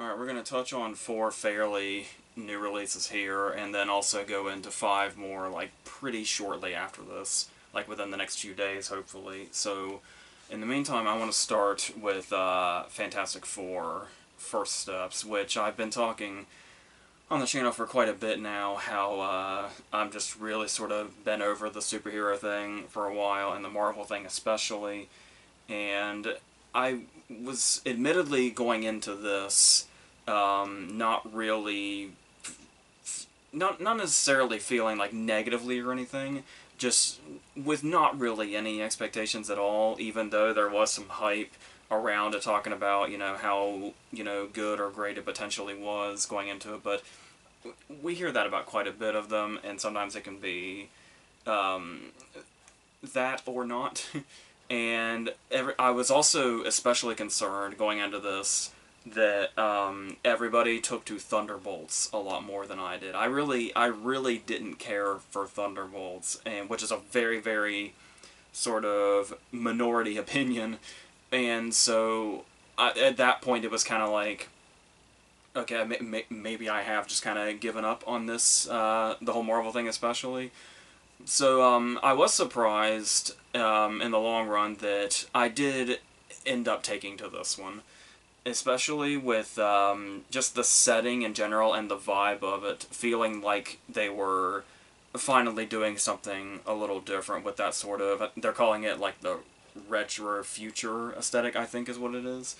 Alright, we're going to touch on 4 fairly new releases here, and then also go into 5 more, like, pretty shortly after this. Like, within the next few days, hopefully. So, in the meantime, I want to start with Fantastic Four First Steps, which I've been talking on the channel for quite a bit now, how I'm just really sort of been over the superhero thing for a while, and the Marvel thing especially, and I was admittedly going into this not really, not necessarily feeling like negatively or anything, just with not really any expectations at all, even though there was some hype around it talking about, how, good or great it potentially was going into it, but we hear that about quite a bit of them, and sometimes it can be that or not. And I was also especially concerned going into this that everybody took to Thunderbolts a lot more than I did. I really didn't care for Thunderbolts, and which is a very, very sort of minority opinion. And so at that point, it was kind of like, okay, maybe I have just kind of given up on this, the whole Marvel thing especially. So I was surprised in the long run that I did end up taking to this one, especially with just the setting in general and the vibe of it, feeling like they were finally doing something a little different with that sort of, they're calling it like the retro future aesthetic, I think is what it is.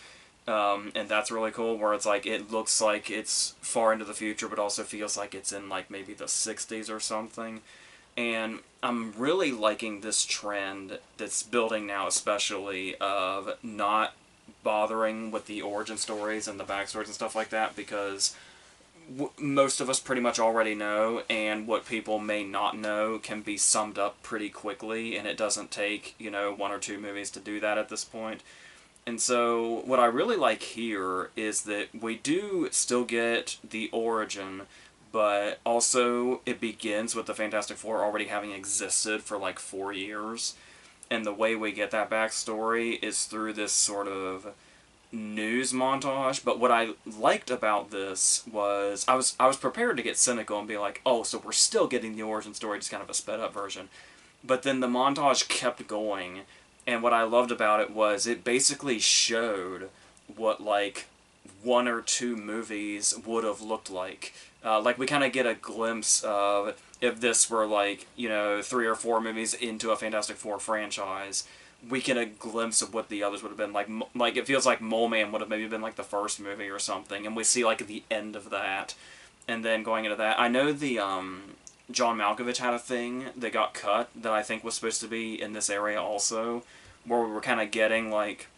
And that's really cool, where it's like, it looks like it's far into the future, but also feels like it's in like maybe the 60s or something. And I'm really liking this trend that's building now, especially, of not bothering with the origin stories and the backstories and stuff like that, because most of us pretty much already know, and what people may not know can be summed up pretty quickly, and it doesn't take, 1 or 2 movies to do that at this point. And so, what I really like here is that we do still get the origin, but also it begins with the Fantastic Four already having existed for like 4 years. And the way we get that backstory is through this sort of news montage. But what I liked about this was I was prepared to get cynical and be like, oh, so we're still getting the origin story, just kind of a sped up version. But then the montage kept going, and what I loved about it was it basically showed what like 1 or 2 movies would have looked like we kind of get a glimpse of if this were like, 3 or 4 movies into a Fantastic Four franchise, we get a glimpse of what the others would have been like. Like, it feels like Mole Man would have maybe been like the first movie or something, and we see like the end of that. And then going into that, I know the John Malkovich had a thing that got cut that I think was supposed to be in this area also, where we were kind of getting like,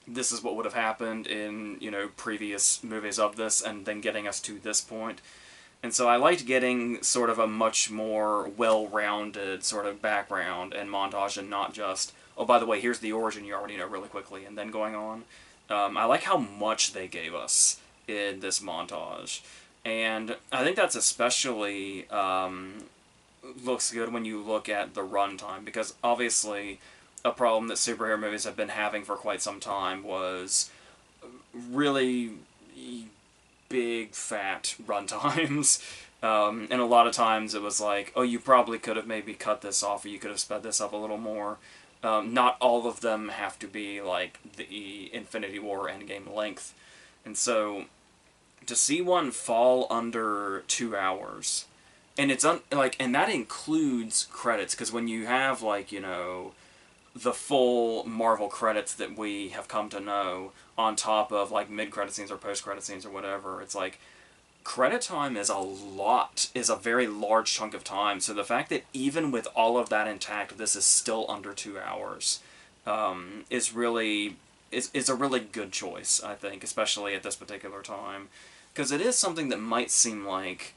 this is what would have happened in, previous movies of this, and then getting us to this point. And so I liked getting sort of a much more well-rounded sort of background and montage, and not just, oh, by the way, here's the origin you already know really quickly, and then going on. I like how much they gave us in this montage. And I think that's especially looks good when you look at the runtime, because obviously a problem that superhero movies have been having for quite some time was really big, fat runtimes. And a lot of times it was like, oh, you probably could have maybe cut this off, or you could have sped this up a little more. Not all of them have to be like the Infinity War Endgame length. And so, to see one fall under 2 hours, and it's and that includes credits, because when you have like, the full Marvel credits that we have come to know, on top of like mid-credit scenes or post-credit scenes or whatever, it's like, credit time is a very large chunk of time. So the fact that even with all of that intact, this is still under 2 hours, is really, is a really good choice, I think, especially at this particular time. Because it is something that might seem like,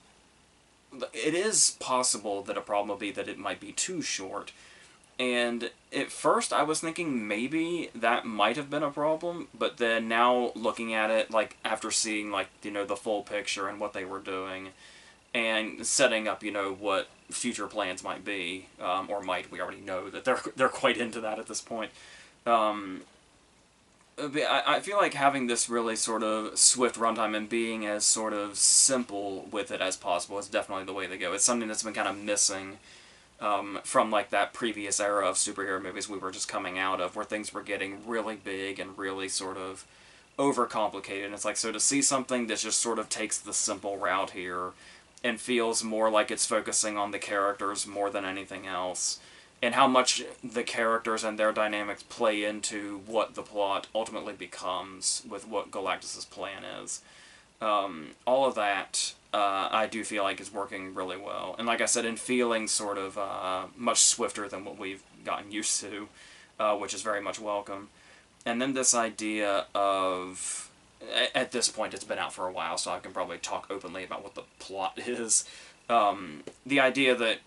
it is possible that a problem will be that it might be too short. And at first I was thinking maybe that might have been a problem, but then now looking at it, like, after seeing, like, the full picture and what they were doing, and setting up, what future plans might be, we already know that they're quite into that at this point. I feel like having this really sort of swift runtime and being as sort of simple with it as possible is definitely the way to go. It's something that's been kind of missing from like that previous era of superhero movies we were just coming out of, where things were getting really big and really sort of overcomplicated. And it's like, so to see something that just sort of takes the simple route here and feels more like it's focusing on the characters more than anything else, and how much the characters and their dynamics play into what the plot ultimately becomes with what Galactus's plan is. All of that, I do feel like is working really well. And like I said, in feeling sort of much swifter than what we've gotten used to, which is very much welcome. And then this idea of, at this point it's been out for a while, so I can probably talk openly about what the plot is. The idea that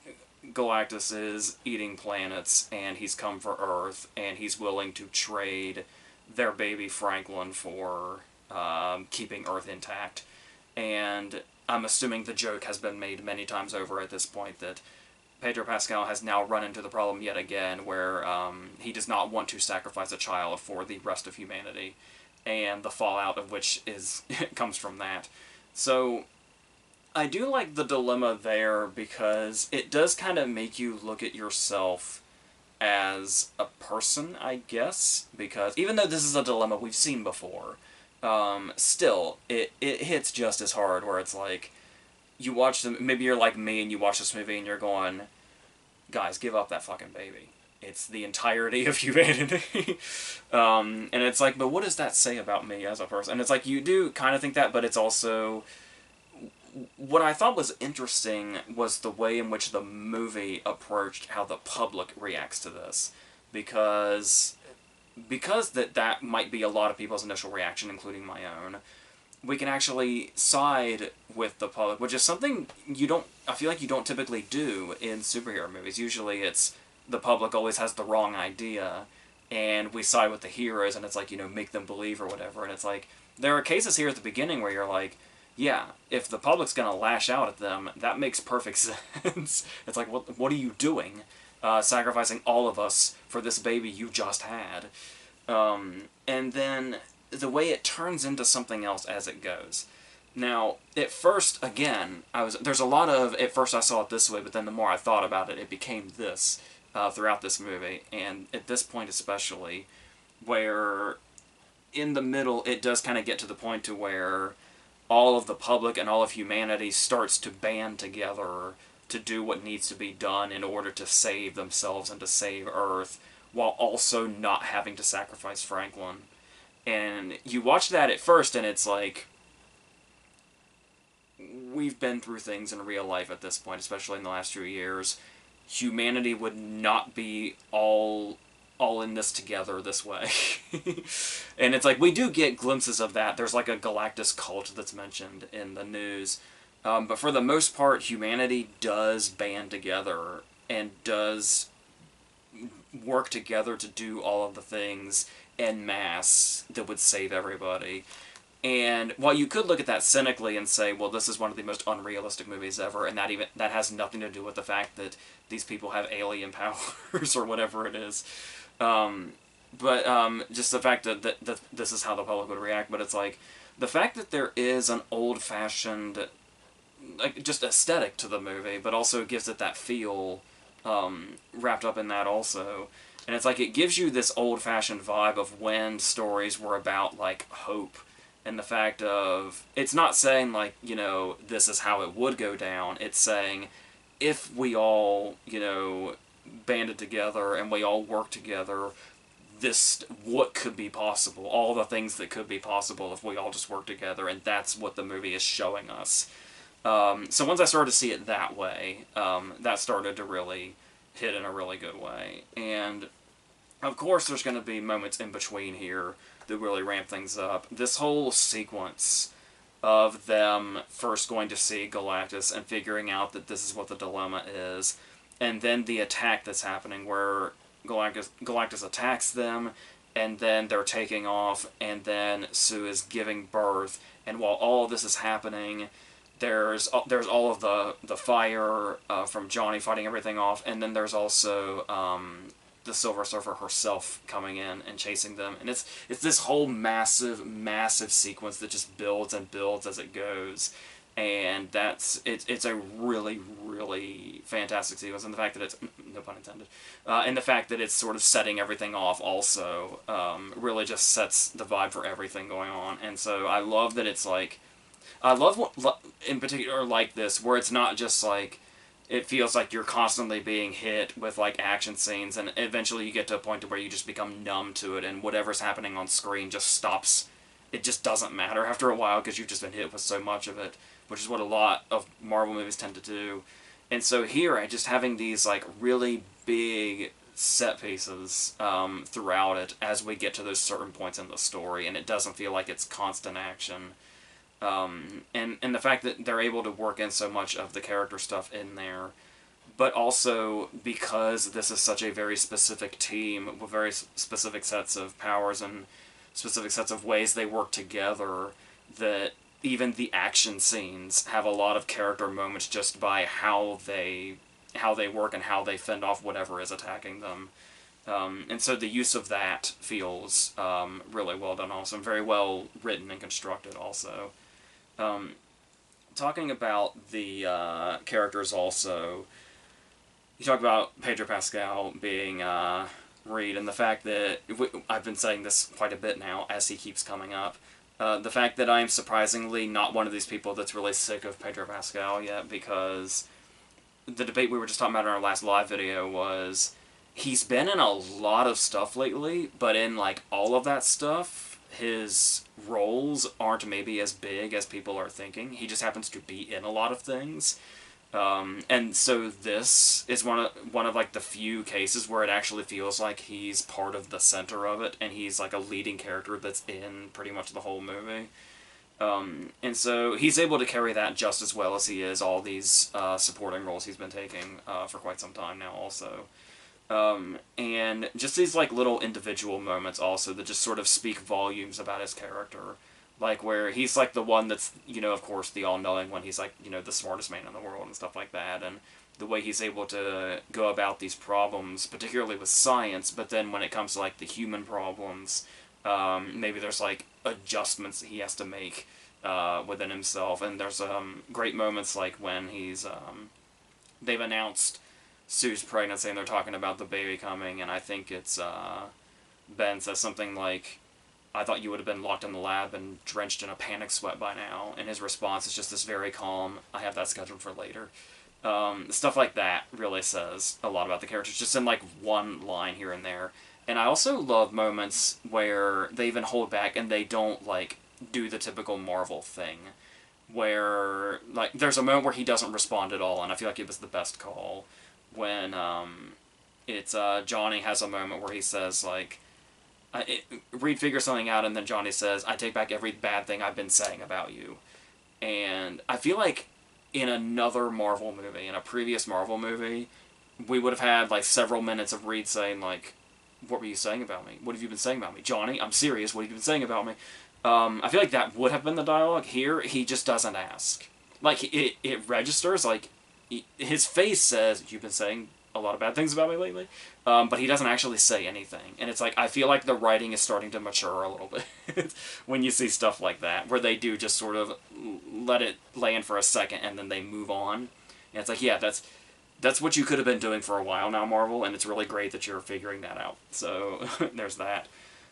Galactus is eating planets, and he's come for Earth, and he's willing to trade their baby Franklin for keeping Earth intact. And I'm assuming the joke has been made many times over at this point that Pedro Pascal has now run into the problem yet again, where he does not want to sacrifice a child for the rest of humanity, and the fallout of which is comes from that. So I do like the dilemma there, because it does kind of make you look at yourself as a person, I guess, because even though this is a dilemma we've seen before, still, it hits just as hard, where it's like, you watch them, maybe you're like me and you watch this movie and you're going, guys, give up that fucking baby. It's the entirety of humanity. And it's like, but what does that say about me as a person? And it's like, you do kind of think that, but it's also, what I thought was interesting was the way in which the movie approached how the public reacts to this. Because that might be a lot of people's initial reaction, including my own, we can actually side with the public, which is something I feel like you don't typically do in superhero movies. Usually it's, the public always has the wrong idea, and we side with the heroes, and it's like, make them believe or whatever. And it's like, there are cases here at the beginning where you're like, yeah, if the public's gonna lash out at them, that makes perfect sense. It's like, what are you doing? Sacrificing all of us for this baby you just had. And then the way it turns into something else as it goes. Now, at first, again, there's a lot of, at first I saw it this way, but then the more I thought about it, it became this throughout this movie. And at this point especially, where in the middle it does kind of get to the point to where all of the public and all of humanity starts to band together to do what needs to be done in order to save themselves and to save Earth, while also not having to sacrifice Franklin. And you watch that at first, and it's like, we've been through things in real life at this point, especially in the last few years. Humanity would not be all in this together this way. And it's like, we do get glimpses of that. There's like a Galactus cult that's mentioned in the news. But for the most part, humanity does band together and does work together to do all of the things en masse that would save everybody. And while you could look at that cynically and say, well, this is one of the most unrealistic movies ever, and that has nothing to do with the fact that these people have alien powers or whatever it is. But just the fact that this is how the public would react. But it's like, the fact that there is an old-fashioned, like, just aesthetic to the movie, but also gives it that feel wrapped up in that also. And it's like, it gives you this old-fashioned vibe of when stories were about, like, hope. And the fact of, it's not saying, like, this is how it would go down. It's saying, if we all, banded together and we all worked together, what could be possible. All the things that could be possible if we all just worked together. And that's what the movie is showing us. So once I started to see it that way, that started to really hit in a really good way. And of course there's going to be moments in between here that really ramp things up. This whole sequence of them first going to see Galactus and figuring out that this is what the dilemma is, and then the attack that's happening where Galactus attacks them, and then they're taking off, and then Sue is giving birth, and while all of this is happening, there's all of the fire from Johnny fighting everything off, and then there's also the Silver Surfer herself coming in and chasing them, and it's this whole massive sequence that just builds and builds as it goes, and it's a really fantastic sequence, and the fact that it's, no pun intended, and the fact that it's sort of setting everything off also really just sets the vibe for everything going on, and so I love that it's like, I love what, in particular, like this, where it's not just like, it feels like you're constantly being hit with like action scenes, and eventually you get to a point to where you just become numb to it, and whatever's happening on screen just stops. It just doesn't matter after a while because you've just been hit with so much of it, which is what a lot of Marvel movies tend to do. And so here, I just having these like really big set pieces throughout it as we get to those certain points in the story, and it doesn't feel like it's constant action. And the fact that they're able to work in so much of the character stuff in there, but also because this is such a very specific team with very specific sets of powers and specific sets of ways they work together, that even the action scenes have a lot of character moments just by how they work and how they fend off whatever is attacking them. And so the use of that feels really well done also, and very well written and constructed also. Talking about the characters also, you talk about Pedro Pascal being Reed, and the fact that, I've been saying this quite a bit now as he keeps coming up, the fact that I'm surprisingly not one of these people that's really sick of Pedro Pascal yet, because the debate we were just talking about in our last live video was, he's been in a lot of stuff lately, but in like all of that stuff, his roles aren't maybe as big as people are thinking. He just happens to be in a lot of things. And so this is one of like the few cases where it actually feels like he's part of the center of it, and he's like a leading character that's in pretty much the whole movie. And so he's able to carry that just as well as he is all these supporting roles he's been taking for quite some time now also. And just these like little individual moments also that just sort of speak volumes about his character. Like where he's like the one that's, you know, of course the all-knowing one, he's like, you know, the smartest man in the world and stuff like that, and the way he's able to go about these problems, particularly with science, but then when it comes to like the human problems, maybe there's like adjustments that he has to make within himself, and there's great moments like when he's they've announced Sue's pregnancy and they're talking about the baby coming, and I think it's Ben says something like, I thought you would have been locked in the lab and drenched in a panic sweat by now, and his response is just this very calm, I have that scheduled for later. Stuff like that really says a lot about the characters, just in like one line here and there. And I also love moments where they even hold back and they don't like do the typical Marvel thing, where like there's a moment where he doesn't respond at all, and I feel like it was the best call when it's Johnny has a moment where he says like, Reed figures something out, and then Johnny says, I take back every bad thing I've been saying about you. And I feel like in another Marvel movie, in a previous Marvel movie, we would have had like several minutes of Reed saying like, what were you saying about me? What have you been saying about me? Johnny, I'm serious, what have you been saying about me? I feel like that would have been the dialogue. Here, he just doesn't ask. Like, it registers, like, his face says, you've been saying a lot of bad things about me lately, but he doesn't actually say anything. And it's like, I feel like the writing is starting to mature a little bit when you see stuff like that, where they do just sort of let it lay in for a second and then they move on. And it's like, yeah, that's what you could have been doing for a while now, Marvel, and it's really great that you're figuring that out. So, there's that.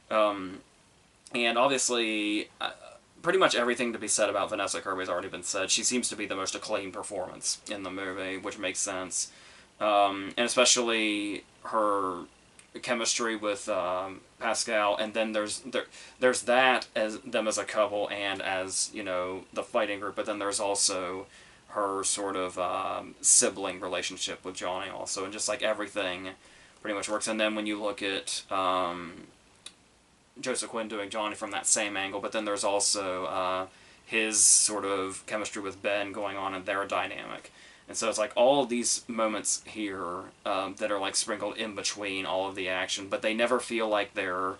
And obviously, pretty much everything to be said about Vanessa Kirby has already been said. She seems to be the most acclaimed performance in the movie, which makes sense. And especially her chemistry with Pascal, and then there's that as them as a couple and as, you know, the fighting group, but then there's also her sort of sibling relationship with Johnny also, and just like everything pretty much works. And then when you look at Joseph Quinn doing Johnny from that same angle, but then there's also his sort of chemistry with Ben going on in their dynamic. And so it's like all of these moments here that are like sprinkled in between all of the action, but they never feel like they're,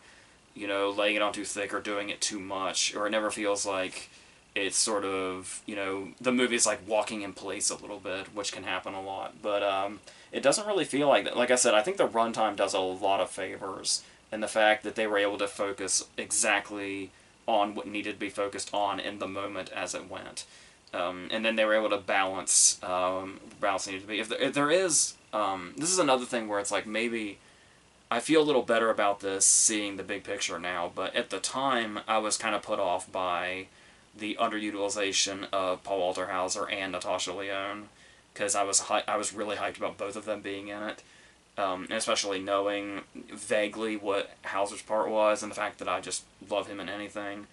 you know, laying it on too thick or doing it too much, or it never feels like it's sort of, the movie's like walking in place a little bit, which can happen a lot. But it doesn't really feel like that. Like I said, I think the runtime does a lot of favors, and the fact that they were able to focus exactly on what needed to be focused on in the moment as it went. And then they were able to balance needed to be. If there is, this is another thing where it's like maybe I feel a little better about this seeing the big picture now, but at the time I was kind of put off by the underutilization of Paul Walter Hauser and Natasha Lyonne, because I was really hyped about both of them being in it, and especially knowing vaguely what Hauser's part was and the fact that I just love him in anything.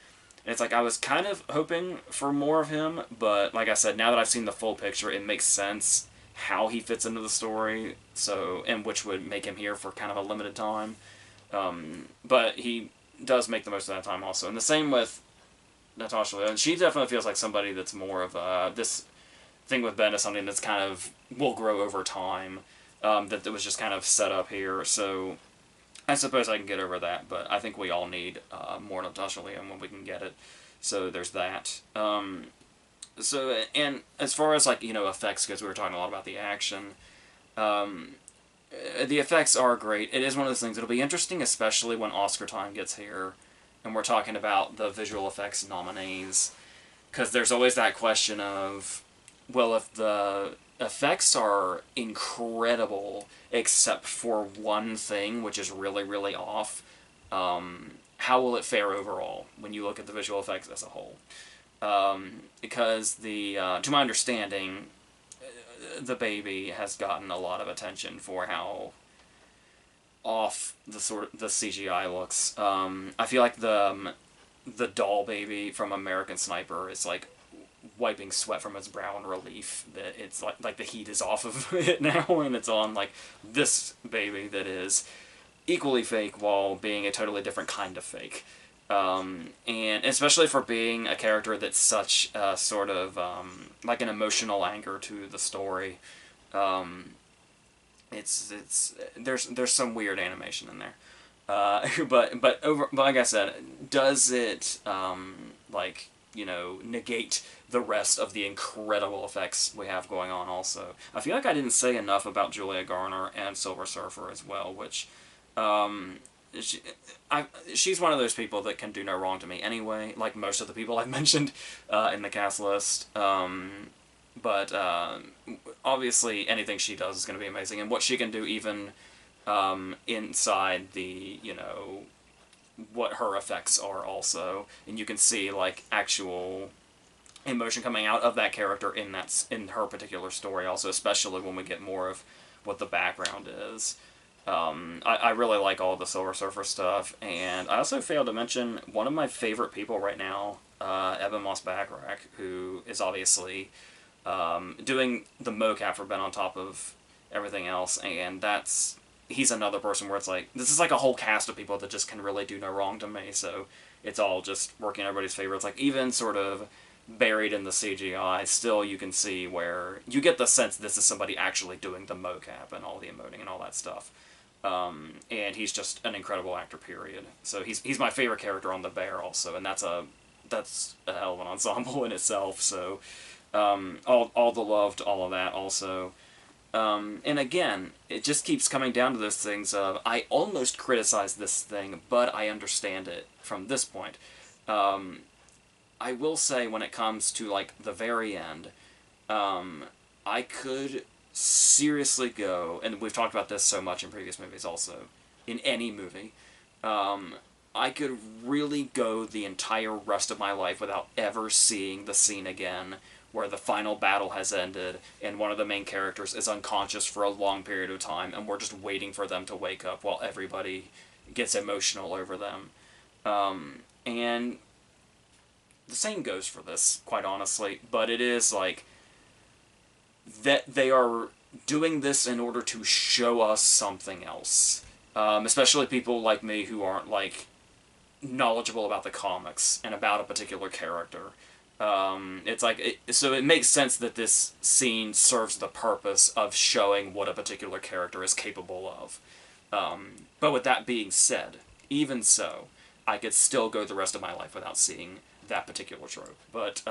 And it's like I was kind of hoping for more of him, but like I said, now that I've seen the full picture, it makes sense how he fits into the story, and which would make him here for kind of a limited time. But he does make the most of that time also. And the same with Natasha Lyonne. She definitely feels like somebody that's more of this thing with Ben is something that's kind of will grow over time. That was just kind of set up here. So I suppose I can get over that, but I think we all need more Natasha Lyonne when we can get it. So there's that. And as far as like effects, because we were talking a lot about the action, the effects are great. It is one of those things that'll be interesting, especially when Oscar time gets here, and we're talking about the visual effects nominees, because there's always that question of, well, if the effects are incredible except for one thing, which is really, really off, how will it fare overall when you look at the visual effects as a whole? Because to my understanding, the baby has gotten a lot of attention for how off the CGI looks. I feel like the doll baby from American Sniper is like wiping sweat from its brow in relief that it's like the heat is off of it now, and it's on like this baby that is equally fake while being a totally different kind of fake. And especially for being a character that's such sort of like an emotional anchor to the story, there's some weird animation in there, but like I said, does it negate the rest of the incredible effects we have going on? Also, I feel like I didn't say enough about Julia Garner and Silver Surfer as well, which. She's one of those people that can do no wrong to me anyway, like most of the people I've mentioned in the cast list. But obviously anything she does is going to be amazing, and what she can do even inside the, what her effects are also. And you can see like actual emotion coming out of that character in her particular story also, especially when we get more of what the background is. I really like all the Silver Surfer stuff, and I also failed to mention one of my favorite people right now, Ebon Moss-Bachrach, who is obviously doing the mocap for Ben on top of everything else, and he's another person where it's like, this is like a whole cast of people that just can really do no wrong to me, so it's all just working in everybody's favor. It's like, even sort of buried in the CGI, still you can see where you get the sense this is somebody actually doing the mocap and all the emoting and all that stuff. And he's just an incredible actor, period. So he's my favorite character on The Bear also, and that's a hell of an ensemble in itself. So all the love to all of that also. And again, it just keeps coming down to those things of, I almost criticize this thing, but I understand it from this point. I will say, when it comes to like the very end, I could seriously go, and we've talked about this so much in previous movies also, in any movie, I could really go the entire rest of my life without ever seeing the scene again where the final battle has ended and one of the main characters is unconscious for a long period of time and we're just waiting for them to wake up while everybody gets emotional over them. And the same goes for this, quite honestly, but it is like that they are doing this in order to show us something else. Especially people like me who aren't, like, knowledgeable about the comics and about a particular character. It's like, so it makes sense that this scene serves the purpose of showing what a particular character is capable of. But with that being said, even so, I could still go the rest of my life without seeing that particular trope. But,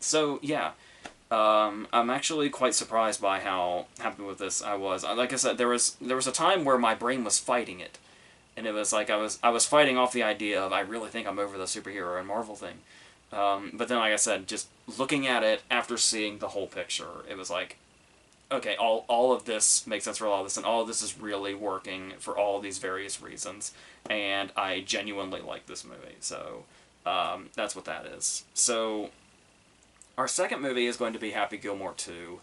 so, yeah. I'm actually quite surprised by how happy with this I was. Like I said, there was a time where my brain was fighting it. And it was like I was fighting off the idea of I really think I'm over the superhero and Marvel thing. But then, like I said, just looking at it after seeing the whole picture, it was like, okay, all of this makes sense for all of this, and all of this is really working for all of these various reasons, and I genuinely like this movie, so that's what that is. So, our second movie is going to be Happy Gilmore 2,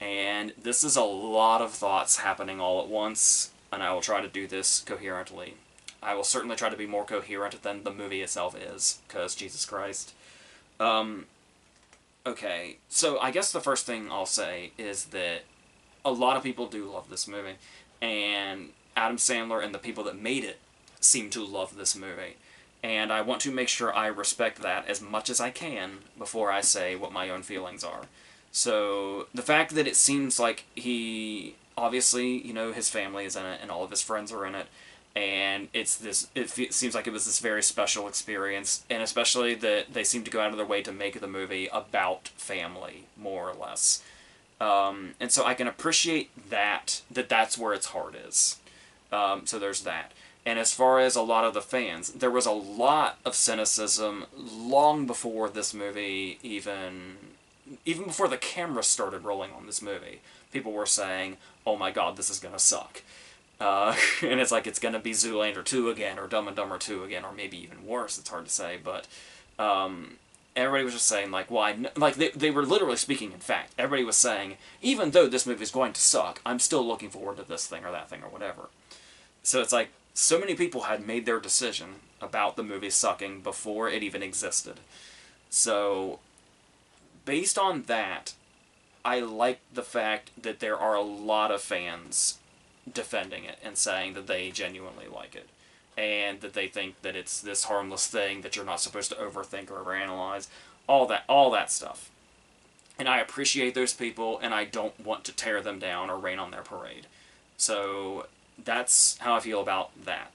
and this is a lot of thoughts happening all at once, and I will try to do this coherently. I will certainly try to be more coherent than the movie itself is, because Jesus Christ. Okay, so I guess the first thing I'll say is that a lot of people do love this movie, and Adam Sandler and the people that made it seem to love this movie. And I want to make sure I respect that as much as I can before I say what my own feelings are. So, the fact that it seems like he, obviously, you know, his family is in it, and all of his friends are in it, and it seems like it was this very special experience, and especially that they seem to go out of their way to make the movie about family, more or less. And so I can appreciate that's where its heart is. So there's that. And as far as a lot of the fans, there was a lot of cynicism long before this movie even before the camera started rolling on this movie. People were saying, oh my god, this is gonna suck. And it's like, it's going to be Zoolander 2 again, or Dumb and Dumber 2 again, or maybe even worse, it's hard to say, but everybody was just saying, like, well, they were literally speaking in fact. Everybody was saying, even though this movie is going to suck, I'm still looking forward to this thing or that thing or whatever. So it's like, so many people had made their decision about the movie sucking before it even existed. So, based on that, I like the fact that there are a lot of fans defending it and saying that they genuinely like it, and that they think that it's this harmless thing that you're not supposed to overthink or overanalyze, all that stuff. And I appreciate those people, and I don't want to tear them down or rain on their parade. So that's how I feel about that.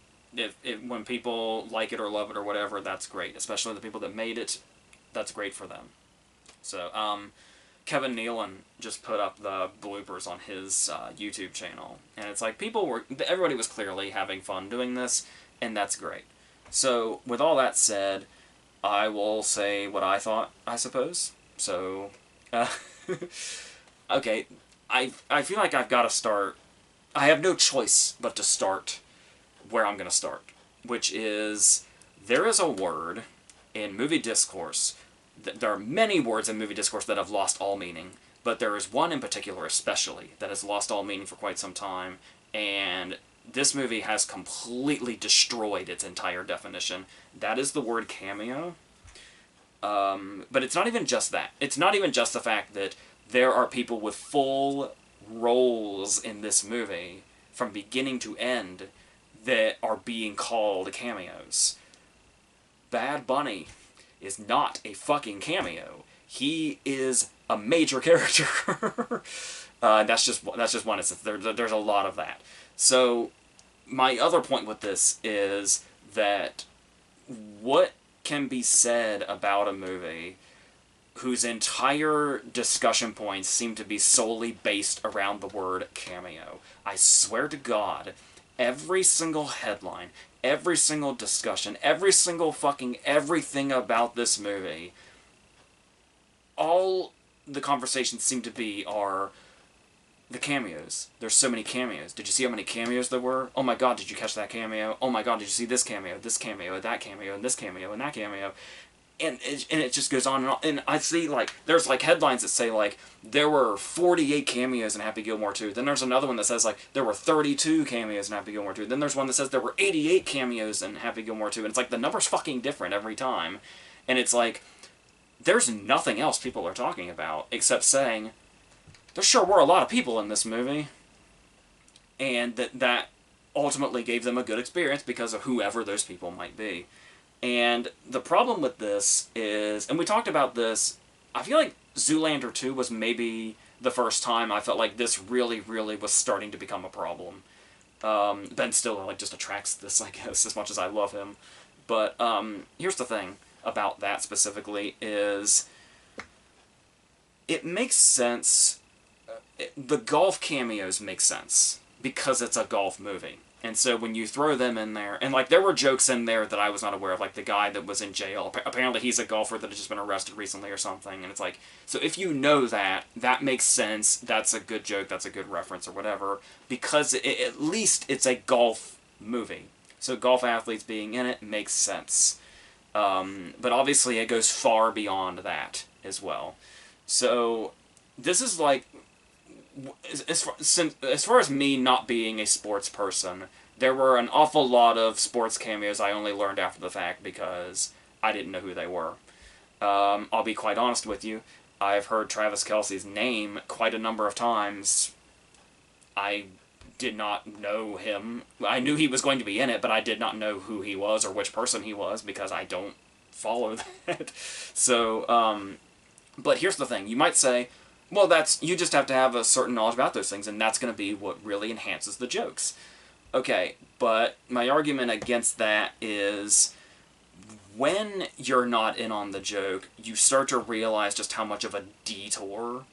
When people like it or love it or whatever, that's great. Especially the people that made it, that's great for them. So, Kevin Nealon just put up the bloopers on his YouTube channel, and it's like everybody was clearly having fun doing this, and that's great. So, with all that said, I will say what I thought, I suppose. So, okay, I feel like I've got to start. I have no choice but to start where I'm going to start, which is, there is a word in movie discourse. There are many words in movie discourse that have lost all meaning, but there is one in particular especially that has lost all meaning for quite some time, and this movie has completely destroyed its entire definition. That is the word cameo. But it's not even just that. It's not even just the fact that there are people with full roles in this movie, from beginning to end, that are being called cameos. Bad Bunny is not a fucking cameo. He is a major character. That's just one instance. There's a lot of that. So, my other point with this is that what can be said about a movie whose entire discussion points seem to be solely based around the word cameo? I swear to God, every single headline, every single discussion, every single fucking everything about this movie, all the conversations seem to be are the cameos. There's so many cameos. Did you see how many cameos there were? Oh my god, did you catch that cameo? Oh my god, did you see this cameo, and that cameo, and this cameo, and that cameo? And it just goes on and on. And I see, like, there's, like, headlines that say, like, there were 48 cameos in Happy Gilmore 2. Then there's another one that says, like, there were 32 cameos in Happy Gilmore 2. Then there's one that says there were 88 cameos in Happy Gilmore 2. And it's like, the number's fucking different every time. And it's like, there's nothing else people are talking about except saying, there sure were a lot of people in this movie. And that ultimately gave them a good experience because of whoever those people might be. And the problem with this is, and we talked about this, I feel like Zoolander 2 was maybe the first time I felt like this really, really was starting to become a problem. Ben Stiller, like, just attracts this, I guess, as much as I love him. But, here's the thing. about that specifically is it makes sense. The golf cameos make sense because it's a golf movie. And so when you throw them in there, and like there were jokes in there that I was not aware of, like the guy that was in jail, apparently he's a golfer that has just been arrested recently or something, and it's like, so if you know that, that makes sense, that's a good joke, that's a good reference or whatever, because at least it's a golf movie. So golf athletes being in it makes sense. But obviously it goes far beyond that as well. So this is like, as far as me not being a sports person, there were an awful lot of sports cameos I only learned after the fact because I didn't know who they were. I'll be quite honest with you. I've heard Travis Kelce's name quite a number of times. I did not know him. I knew he was going to be in it, but I did not know who he was or which person he was because I don't follow that. So, but here's the thing. You might say, well, you just have to have a certain knowledge about those things, and that's going to be what really enhances the jokes. Okay, but my argument against that is when you're not in on the joke, you start to realize just how much of a detour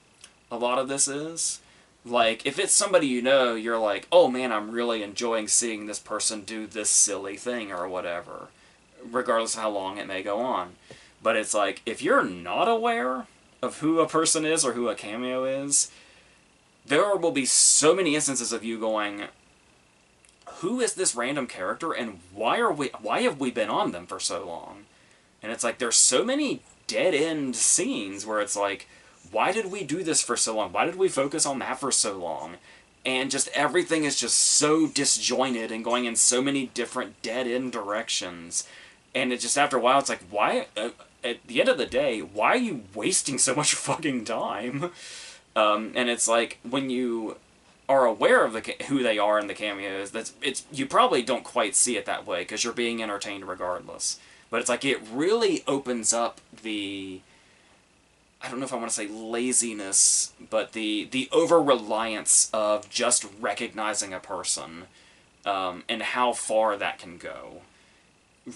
a lot of this is. Like, if it's somebody you know, you're like, oh man, I'm really enjoying seeing this person do this silly thing or whatever, regardless of how long it may go on. But it's like, if you're not aware of who a person is or who a cameo is, there will be so many instances of you going, who is this random character and why have we been on them for so long? And it's like, there's so many dead-end scenes where it's like, why did we do this for so long? Why did we focus on that for so long? And just everything is just so disjointed and going in so many different dead-end directions. And it just, after a while, it's like, why, at the end of the day, why are you wasting so much fucking time? And it's like, when you are aware of who they are in the cameos, you probably don't quite see it that way, because you're being entertained regardless. But it's like, it really opens up the, I don't know if I want to say laziness, but the over-reliance of just recognizing a person, and how far that can go,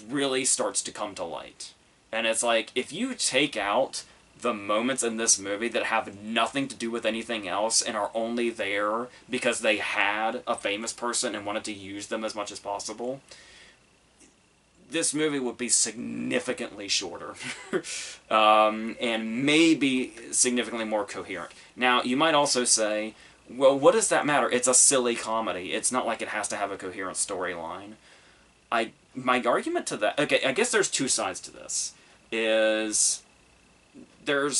really starts to come to light. And it's like, if you take out the moments in this movie that have nothing to do with anything else and are only there because they had a famous person and wanted to use them as much as possible, this movie would be significantly shorter. And maybe significantly more coherent. Now, you might also say, well, what does that matter? It's a silly comedy. It's not like it has to have a coherent storyline. My argument to that... Okay, I guess there's two sides to this. There's,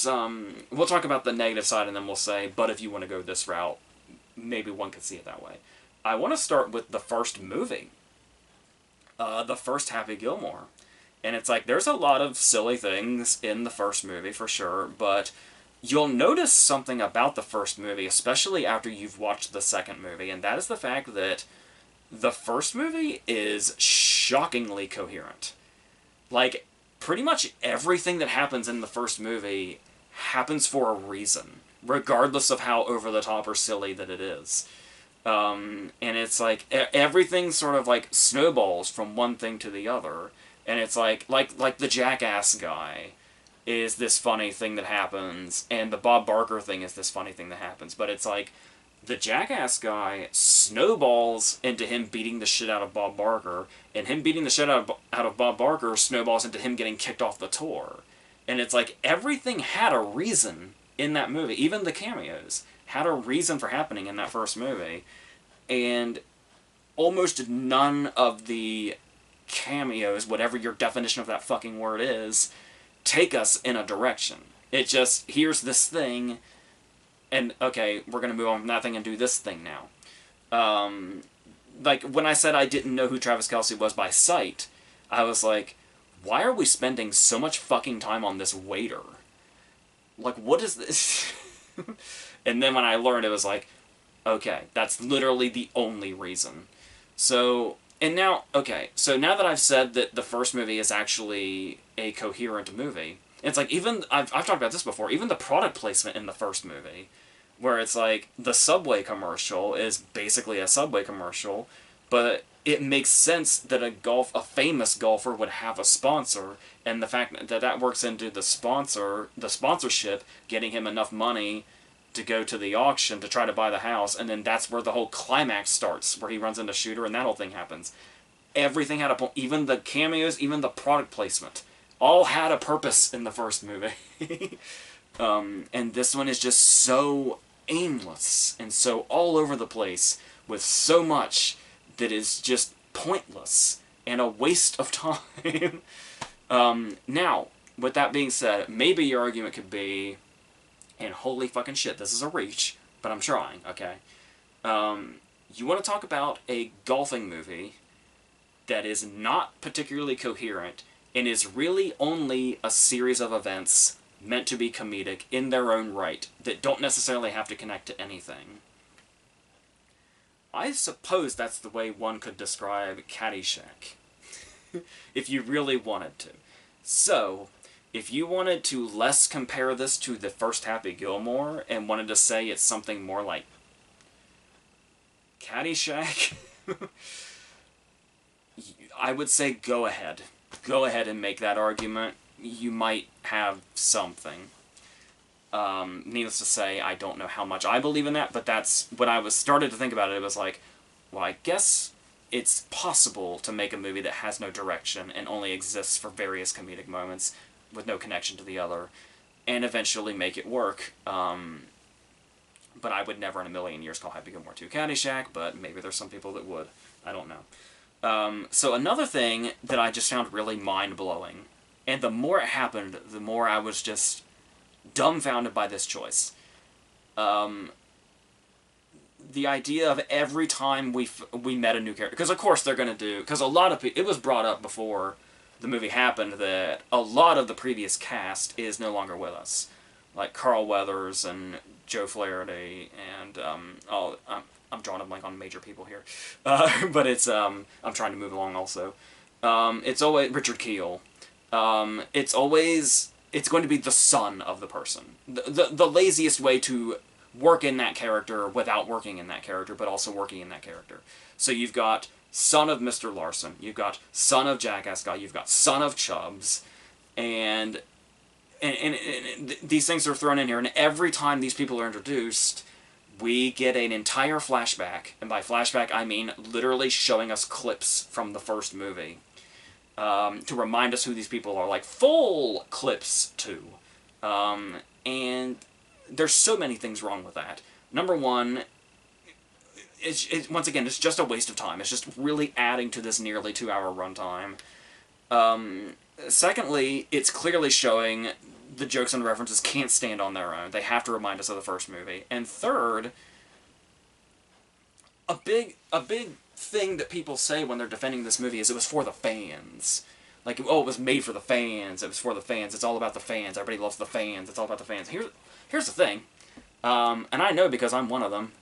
we'll talk about the negative side and then we'll say, but if you want to go this route, maybe one could see it that way. I want to start with the first movie. The first Happy Gilmore. And it's like, there's a lot of silly things in the first movie, for sure, but you'll notice something about the first movie, especially after you've watched the second movie, and that is the fact that the first movie is shockingly coherent. Like, pretty much everything that happens in the first movie happens for a reason, regardless of how over-the-top or silly that it is. And it's like, everything sort of like snowballs from one thing to the other, and it's like the Jackass guy is this funny thing that happens, and the Bob Barker thing is this funny thing that happens, but it's like, the Jackass guy snowballs into him beating the shit out of Bob Barker, and him beating the shit out of Bob Barker snowballs into him getting kicked off the tour. And it's like, everything had a reason in that movie, even the cameos had a reason for happening in that first movie, and almost none of the cameos, whatever your definition of that fucking word is, take us in a direction. It just, here's this thing, and okay, we're going to move on from that thing and do this thing now. Like, when I said I didn't know who Travis Kelce was by sight, I was like, why are we spending so much fucking time on this waiter? Like, what is this? And then when I learned, it was like, okay, that's literally the only reason. So, and now, okay, so now that I've said that the first movie is actually a coherent movie, it's like, even, I've talked about this before, even the product placement in the first movie, where it's like, the Subway commercial is basically a Subway commercial, but it makes sense that a famous golfer would have a sponsor, and the fact that that works into the sponsorship, getting him enough money to go to the auction to try to buy the house, and then that's where the whole climax starts, where he runs into Shooter and that whole thing happens. Everything had a point, even the cameos, even the product placement, all had a purpose in the first movie. And this one is just so aimless and so all over the place with so much that is just pointless and a waste of time. Now, with that being said, maybe your argument could be, and holy fucking shit, this is a reach, but I'm trying, okay? You want to talk about a golfing movie that is not particularly coherent and is really only a series of events meant to be comedic in their own right, that don't necessarily have to connect to anything. I suppose that's the way one could describe Caddyshack, if you really wanted to. So, if you wanted to less compare this to the first Happy Gilmore, and wanted to say it's something more like Caddyshack, I would say go ahead. Go ahead and make that argument. You might have something. Needless to say, I don't know how much I believe in that, but that's, when I started to think about it, it was like, well, I guess it's possible to make a movie that has no direction and only exists for various comedic moments with no connection to the other, and eventually make it work. But I would never in a million years call Happy Gilmore 2 Caddyshack, but maybe there's some people that would. I don't know. So another thing that I just found really mind-blowing, and the more it happened, the more I was just dumbfounded by this choice. The idea of every time we met a new character, because of course they're going to do, because a lot of people, it was brought up before the movie happened that a lot of the previous cast is no longer with us. Like Carl Weathers and Joe Flaherty and, I'm drawing a blank on major people here. But it's, I'm trying to move along also. It's always Richard Keel. It's going to be the son of the person. The laziest way to work in that character without working in that character, but also working in that character. So you've got son of Mr. Larson, you've got son of Jackass Guy, you've got son of Chubbs, and these things are thrown in here, and every time these people are introduced, we get an entire flashback, and by flashback I mean literally showing us clips from the first movie, to remind us who these people are, like full clips too. And there's so many things wrong with that. Number one, once again, it's just a waste of time. It's just really adding to this nearly 2-hour runtime. Secondly, it's clearly showing the jokes and references can't stand on their own. They have to remind us of the first movie. And third, a big thing that people say when they're defending this movie is it was for the fans. Like, oh, it was made for the fans. It was for the fans. It's all about the fans. Everybody loves the fans. It's all about the fans. Here's the thing, and I know because I'm one of them.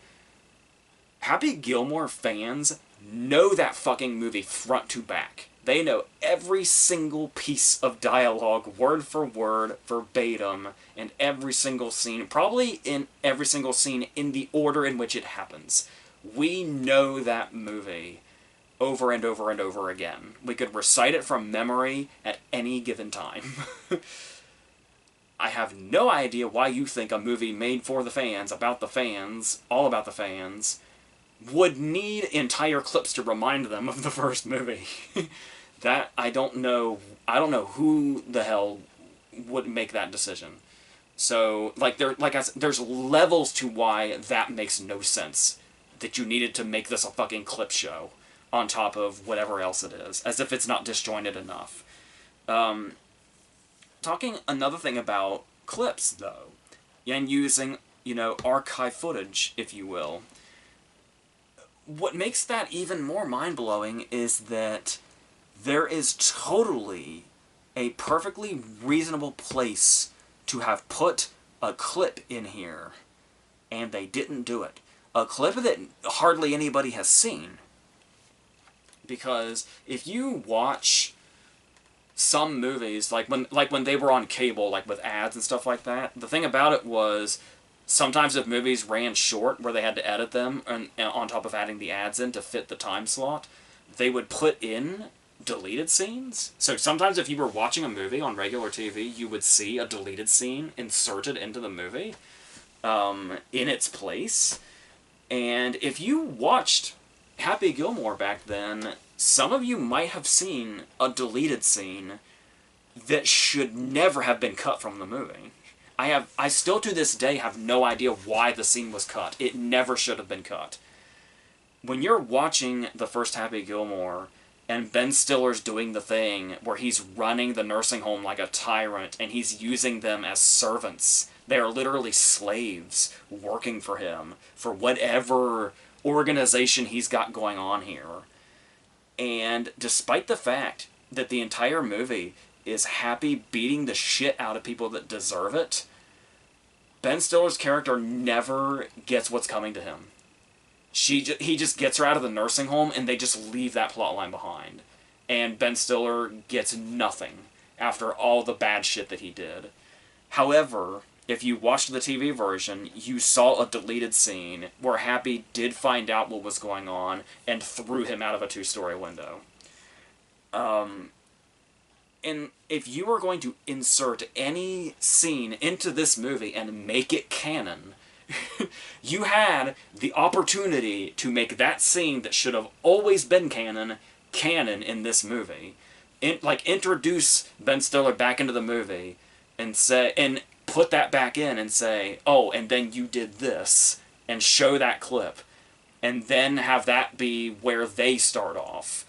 Happy Gilmore fans know that fucking movie front to back. They know every single piece of dialogue, word for word, verbatim, and every single scene, probably in every single scene in the order in which it happens. We know that movie over and over and over again. We could recite it from memory at any given time. I have no idea why you think a movie made for the fans, about the fans, all about the fans, would need entire clips to remind them of the first movie. That, I don't know who the hell would make that decision. So, like I said, there's levels to why that makes no sense. That you needed to make this a fucking clip show on top of whatever else it is, as if it's not disjointed enough. Talking another thing about clips, though, and using, archive footage, if you will. What makes that even more mind-blowing is that there is totally a perfectly reasonable place to have put a clip in here, and they didn't do it. A clip that hardly anybody has seen. Because if you watch some movies, like when they were on cable, like with ads and stuff like that, the thing about it was sometimes if movies ran short where they had to edit them and on top of adding the ads in to fit the time slot, they would put in deleted scenes. So sometimes if you were watching a movie on regular TV, you would see a deleted scene inserted into the movie in its place. And if you watched Happy Gilmore back then, some of you might have seen a deleted scene that should never have been cut from the movie. I still to this day have no idea why the scene was cut. It never should have been cut. When you're watching the first Happy Gilmore and Ben Stiller's doing the thing where he's running the nursing home like a tyrant and he's using them as servants, they are literally slaves working for him for whatever organization he's got going on here. And despite the fact that the entire movie is Happy beating the shit out of people that deserve it, Ben Stiller's character never gets what's coming to him. He just gets her out of the nursing home and they just leave that plotline behind. And Ben Stiller gets nothing after all the bad shit that he did. However, if you watched the TV version, you saw a deleted scene where Happy did find out what was going on and threw him out of a 2-story window. And if you were going to insert any scene into this movie and make it canon, you had the opportunity to make that scene that should have always been canon in this movie. Introduce Ben Stiller back into the movie and put that back in and say, oh, and then you did this, and show that clip, and then have that be where they start off.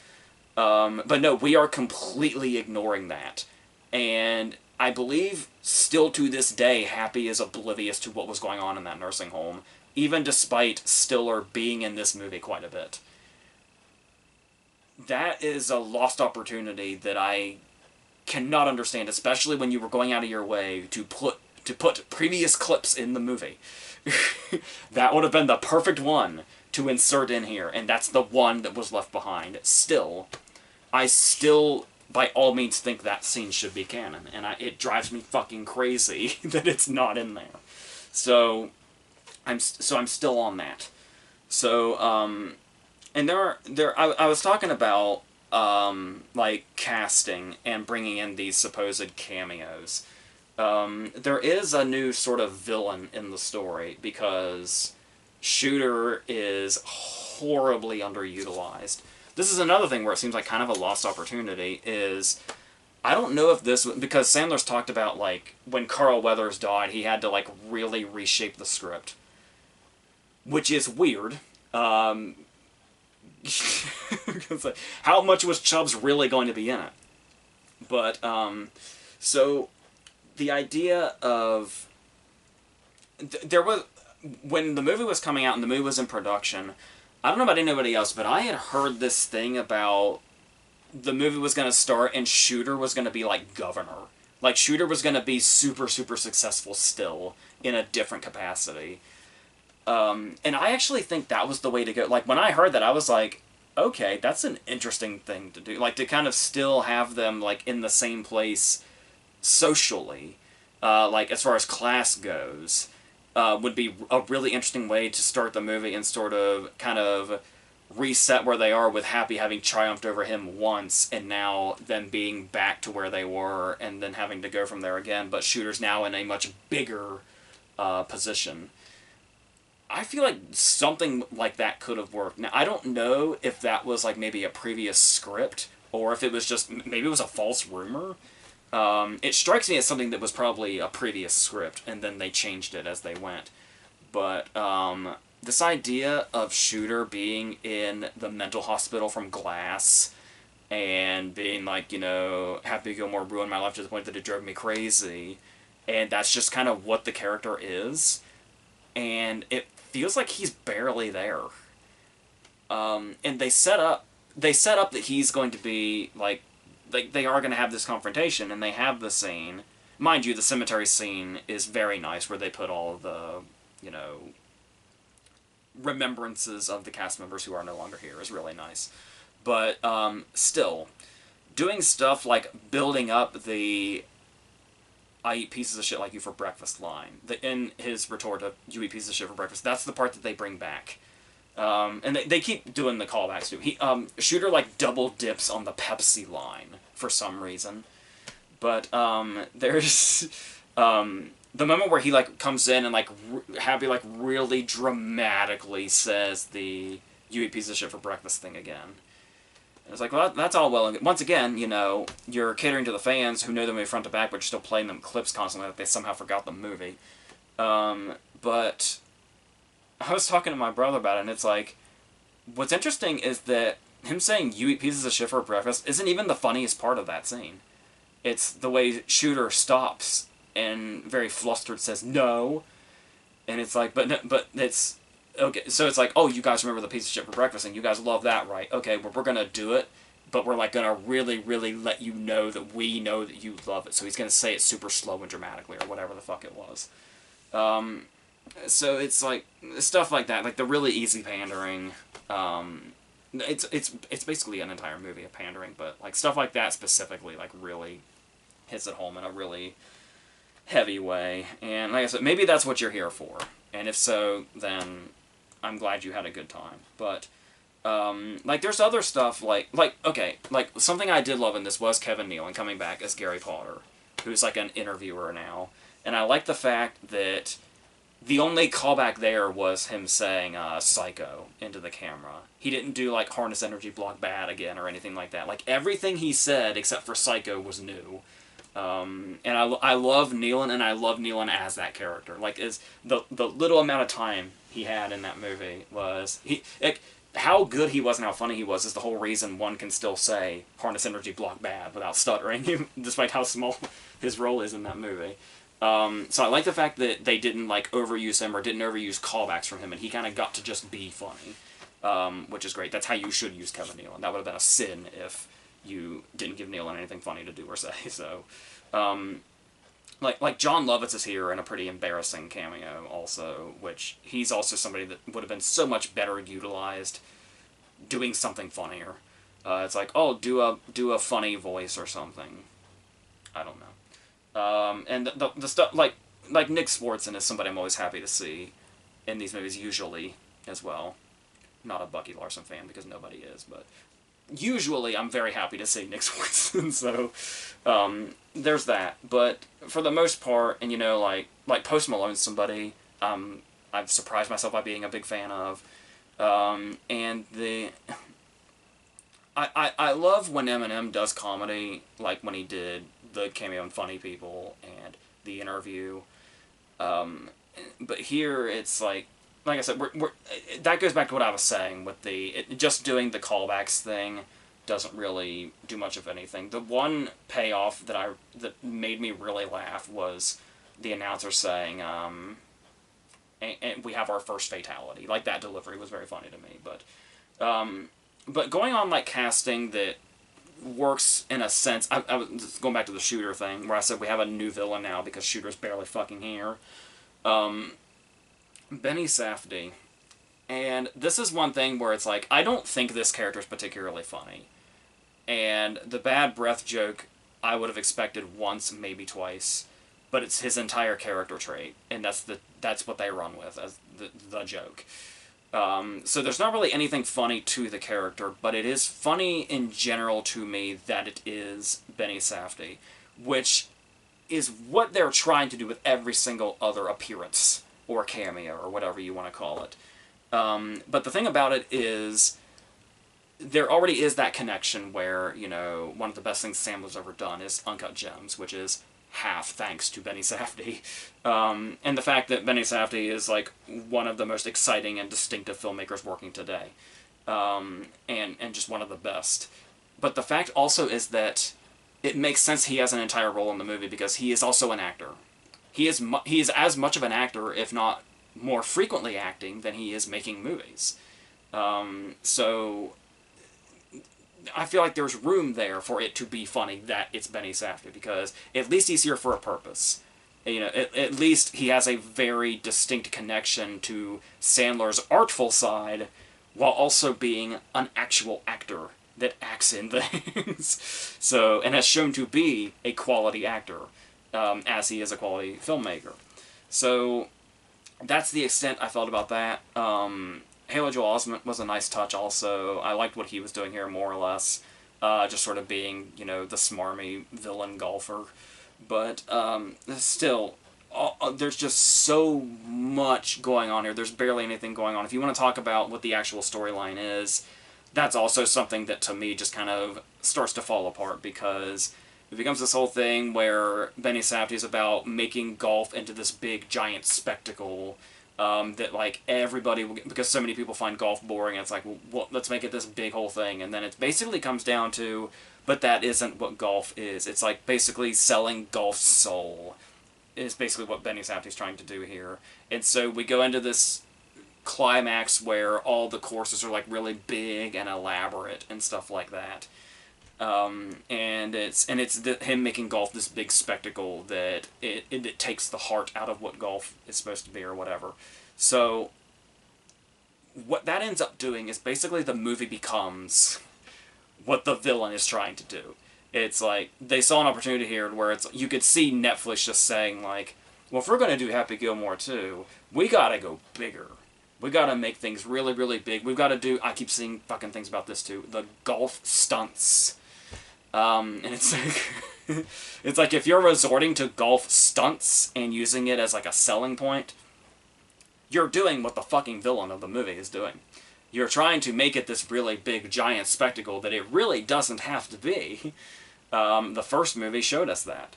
But no, we are completely ignoring that. And I believe, still to this day, Happy is oblivious to what was going on in that nursing home, even despite Stiller being in this movie quite a bit. That is a lost opportunity that I cannot understand, especially when you were going out of your way to put previous clips in the movie. That would have been the perfect one to insert in here, and that's the one that was left behind. I still, by all means, think that scene should be canon, and it drives me fucking crazy that it's not in there. So I'm still on that. So, and I was talking about, like, casting and bringing in these supposed cameos. There is a new sort of villain in the story, because Shooter is horribly underutilized. This is another thing where it seems like kind of a lost opportunity, is I don't know if this, because Sandler's talked about, like, when Carl Weathers died, he had to, like, really reshape the script. Which is weird. How much was Chubbs really going to be in it? But, so, the idea of, there was, when the movie was coming out and the movie was in production, I don't know about anybody else, but I had heard this thing about the movie was going to start and Shooter was going to be like governor. Like, Shooter was going to be super, super successful still in a different capacity. And I actually think that was the way to go. Like, when I heard that, I was like, okay, that's an interesting thing to do. Like, to kind of still have them, like, in the same place socially, like, as far as class goes. Would be a really interesting way to start the movie and sort of kind of reset where they are, with Happy having triumphed over him once and now them being back to where they were and then having to go from there again, but Shooter's now in a much bigger position. I feel like something like that could have worked. Now, I don't know if that was like maybe a previous script or if it was just, maybe it was a false rumor. It strikes me as something that was probably a previous script, and then they changed it as they went. But, this idea of Shooter being in the mental hospital from Glass, and being like, you know, Happy Gilmore ruined my life to the point that it drove me crazy, and that's just kind of what the character is, and it feels like he's barely there. And they set up that he's going to be, like, they are going to have this confrontation, and they have the scene. Mind you, the cemetery scene is very nice, where they put all of the, you know, remembrances of the cast members who are no longer here is really nice. But, still, doing stuff like building up the "I eat pieces of shit like you for breakfast" line, in his retort of "you eat pieces of shit for breakfast," that's the part that they bring back. And they keep doing the callbacks too. Shooter like double dips on the Pepsi line for some reason. But there's the moment where he like comes in and like Happy like really dramatically says the "you eat piece of shit for breakfast" thing again. And it's like, well, that's all well and good. Once again, you know, you're catering to the fans who know the movie front to back, but you're still playing them clips constantly like they somehow forgot the movie. But I was talking to my brother about it, and it's like, what's interesting is that him saying "you eat pieces of shit for breakfast" isn't even the funniest part of that scene. It's the way Shooter stops and very flustered says "no," and it's like, but it's okay. So it's like, oh, you guys remember the piece of shit for breakfast, and you guys love that, right? Okay, well, we're gonna do it, but we're like gonna really, really let you know that we know that you love it. So he's gonna say it super slow and dramatically, or whatever the fuck it was. So it's like stuff like that, like the really easy pandering. It's basically an entire movie of pandering, but like stuff like that specifically, like really hits it home in a really heavy way. And like I said, maybe that's what you're here for. And if so, then I'm glad you had a good time. But like there's other stuff like okay, like something I did love in this was Kevin Nealon coming back as Gary Potter, who's like an interviewer now. And I like the fact that the only callback there was him saying "psycho" into the camera. He didn't do like "harness energy block bad" again or anything like that. Like everything he said except for "psycho" was new. And I love Nealon, and I love Nealon as that character. Like, is the little amount of time he had in that movie was how good he was and how funny he was is the whole reason one can still say "harness energy block bad" without stuttering, despite how small his role is in that movie. So I like the fact that they didn't like overuse him or didn't overuse callbacks from him, and he kind of got to just be funny, which is great. That's how you should use Kevin Nealon. That would have been a sin if you didn't give Nealon anything funny to do or say. So, like John Lovitz is here in a pretty embarrassing cameo also, which he's also somebody that would have been so much better utilized doing something funnier. It's like, oh, do a funny voice or something. I don't know. And the stuff like Nick Swartzen is somebody I'm always happy to see in these movies usually as well. Not a Bucky Larson fan because nobody is, but usually I'm very happy to see Nick Swartzen, so there's that. But for the most part, and you know, like Post Malone's somebody I've surprised myself by being a big fan of, and I love when Eminem does comedy, like when he did the cameo in Funny People and The Interview, but here it's like I said, that goes back to what I was saying with just doing the callbacks thing doesn't really do much of anything. The one payoff that made me really laugh was the announcer saying, and we have our first fatality. Like, that delivery was very funny to me. But going on, like, casting that works in a sense, I was going back to the Shooter thing, where I said we have a new villain now because Shooter's barely fucking here. Benny Safdie. And this is one thing where it's like, I don't think this character is particularly funny. And the bad breath joke, I would have expected once, maybe twice. But it's his entire character trait. And that's what they run with as the joke. So there's not really anything funny to the character, but it is funny in general to me that it is Benny Safdie. Which is what they're trying to do with every single other appearance or cameo, or whatever you want to call it. But the thing about it is, there already is that connection where, you know, one of the best things Sandler's ever done is Uncut Gems, which is half thanks to Benny Safdie. And the fact that Benny Safdie is, like, one of the most exciting and distinctive filmmakers working today. And just one of the best. But the fact also is that it makes sense he has an entire role in the movie because he is also an actor. He is as much of an actor, if not more frequently acting, than he is making movies. So I feel like there's room there for it to be funny that it's Benny Safdie, because at least he's here for a purpose. You know, at least he has a very distinct connection to Sandler's artful side, while also being an actual actor that acts in things. So, and has shown to be a quality actor. As he is a quality filmmaker. So that's the extent I felt about that. Haley Joel Osment was a nice touch also. I liked what he was doing here more or less. Just sort of being, you know, the smarmy villain golfer. But still, there's just so much going on here. There's barely anything going on. If you want to talk about what the actual storyline is, that's also something that to me just kind of starts to fall apart because it becomes this whole thing where Benny Safdie is about making golf into this big giant spectacle that like everybody, because so many people find golf boring, it's like, well, let's make it this big whole thing, and then it basically comes down to, but that isn't what golf is. It's like basically selling golf's soul is basically what Benny Safdie's trying to do here. And so we go into this climax where all the courses are like really big and elaborate and stuff like that. And it's him making golf this big spectacle that it takes the heart out of what golf is supposed to be or whatever. So what that ends up doing is basically the movie becomes what the villain is trying to do. It's like they saw an opportunity here where it's you could see Netflix just saying like, well, if we're going to do Happy Gilmore 2, we got to go bigger. We got to make things really, really big. We've got to do, I keep seeing fucking things about this too, the golf stunts. And it's like, it's like if you're resorting to golf stunts and using it as like a selling point, you're doing what the fucking villain of the movie is doing. You're trying to make it this really big, giant spectacle that it really doesn't have to be. The first movie showed us that.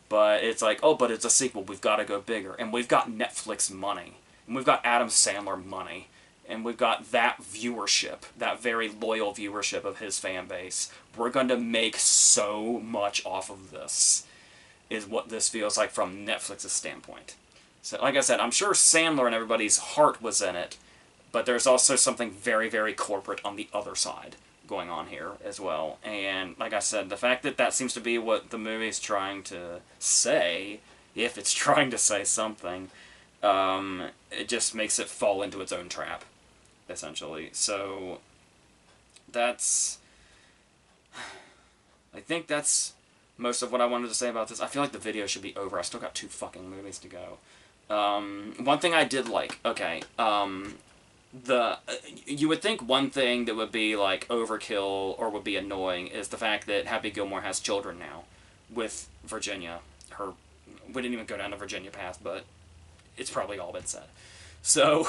But it's like, oh, but it's a sequel, we've got to go bigger. And we've got Netflix money. And we've got Adam Sandler money. And we've got that viewership, that very loyal viewership of his fan base. We're going to make so much off of this, is what this feels like from Netflix's standpoint. So, like I said, I'm sure Sandler and everybody's heart was in it, but there's also something very, very corporate on the other side going on here as well. And, like I said, the fact that that seems to be what the movie's trying to say, if it's trying to say something, it just makes it fall into its own trap, essentially. So, that's... I think that's most of what I wanted to say about this. I feel like the video should be over. I still got 2 fucking movies to go. One thing I did like, okay, you would think one thing that would be, like, overkill or would be annoying is the fact that Happy Gilmore has children now with Virginia. We didn't even go down the Virginia path, but it's probably all been said. So,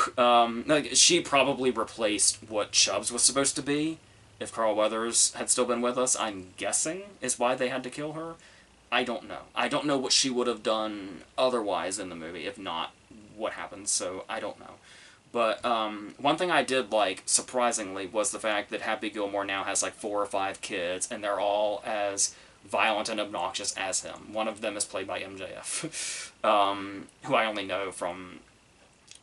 like, she probably replaced what Chubbs was supposed to be if Carl Weathers had still been with us, I'm guessing, is why they had to kill her. I don't know. I don't know what she would have done otherwise in the movie, if not what happens, so I don't know. But one thing I did like, surprisingly, was the fact that Happy Gilmore now has like 4 or 5 kids, and they're all as violent and obnoxious as him. One of them is played by MJF, who I only know from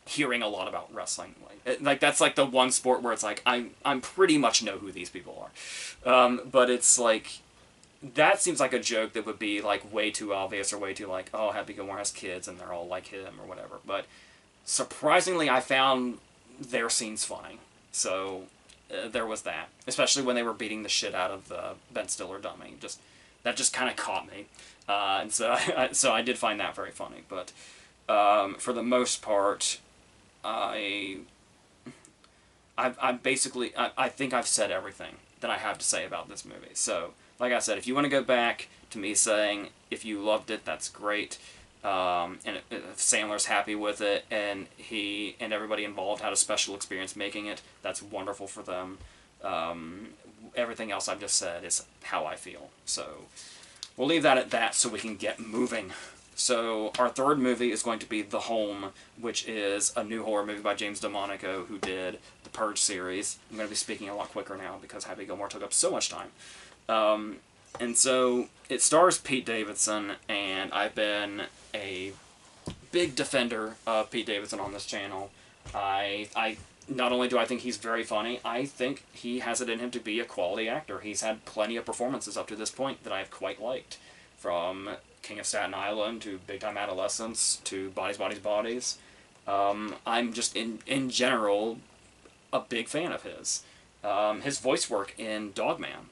hearing a lot about wrestling. Like that's like the one sport where it's like, I'm pretty much know who these people are. But it's like, that seems like a joke that would be like way too obvious or way too like, oh, Happy Gilmore has kids and they're all like him or whatever. But surprisingly, I found their scenes funny. So there was that. Especially when they were beating the shit out of the Ben Stiller dummy. That just kind of caught me. And so I did find that very funny. But for the most part, I think I've said everything that I have to say about this movie. So, like I said, if you want to go back to me saying if you loved it, that's great. And if Sandler's happy with it, and he and everybody involved had a special experience making it, that's wonderful for them. Everything else I've just said is how I feel. So, we'll leave that at that so we can get moving. So, our third movie is going to be The Home, which is a new horror movie by James DeMonico, who did the Purge series. I'm going to be speaking a lot quicker now because Happy Gilmore took up so much time. And so, it stars Pete Davidson, and I've been a big defender of Pete Davidson on this channel. Not only do I think he's very funny, I think he has it in him to be a quality actor. He's had plenty of performances up to this point that I've quite liked. From King of Staten Island to Big Time Adolescence to Bodies, Bodies, Bodies. I'm just, in general, a big fan of his. His voice work in Dogman.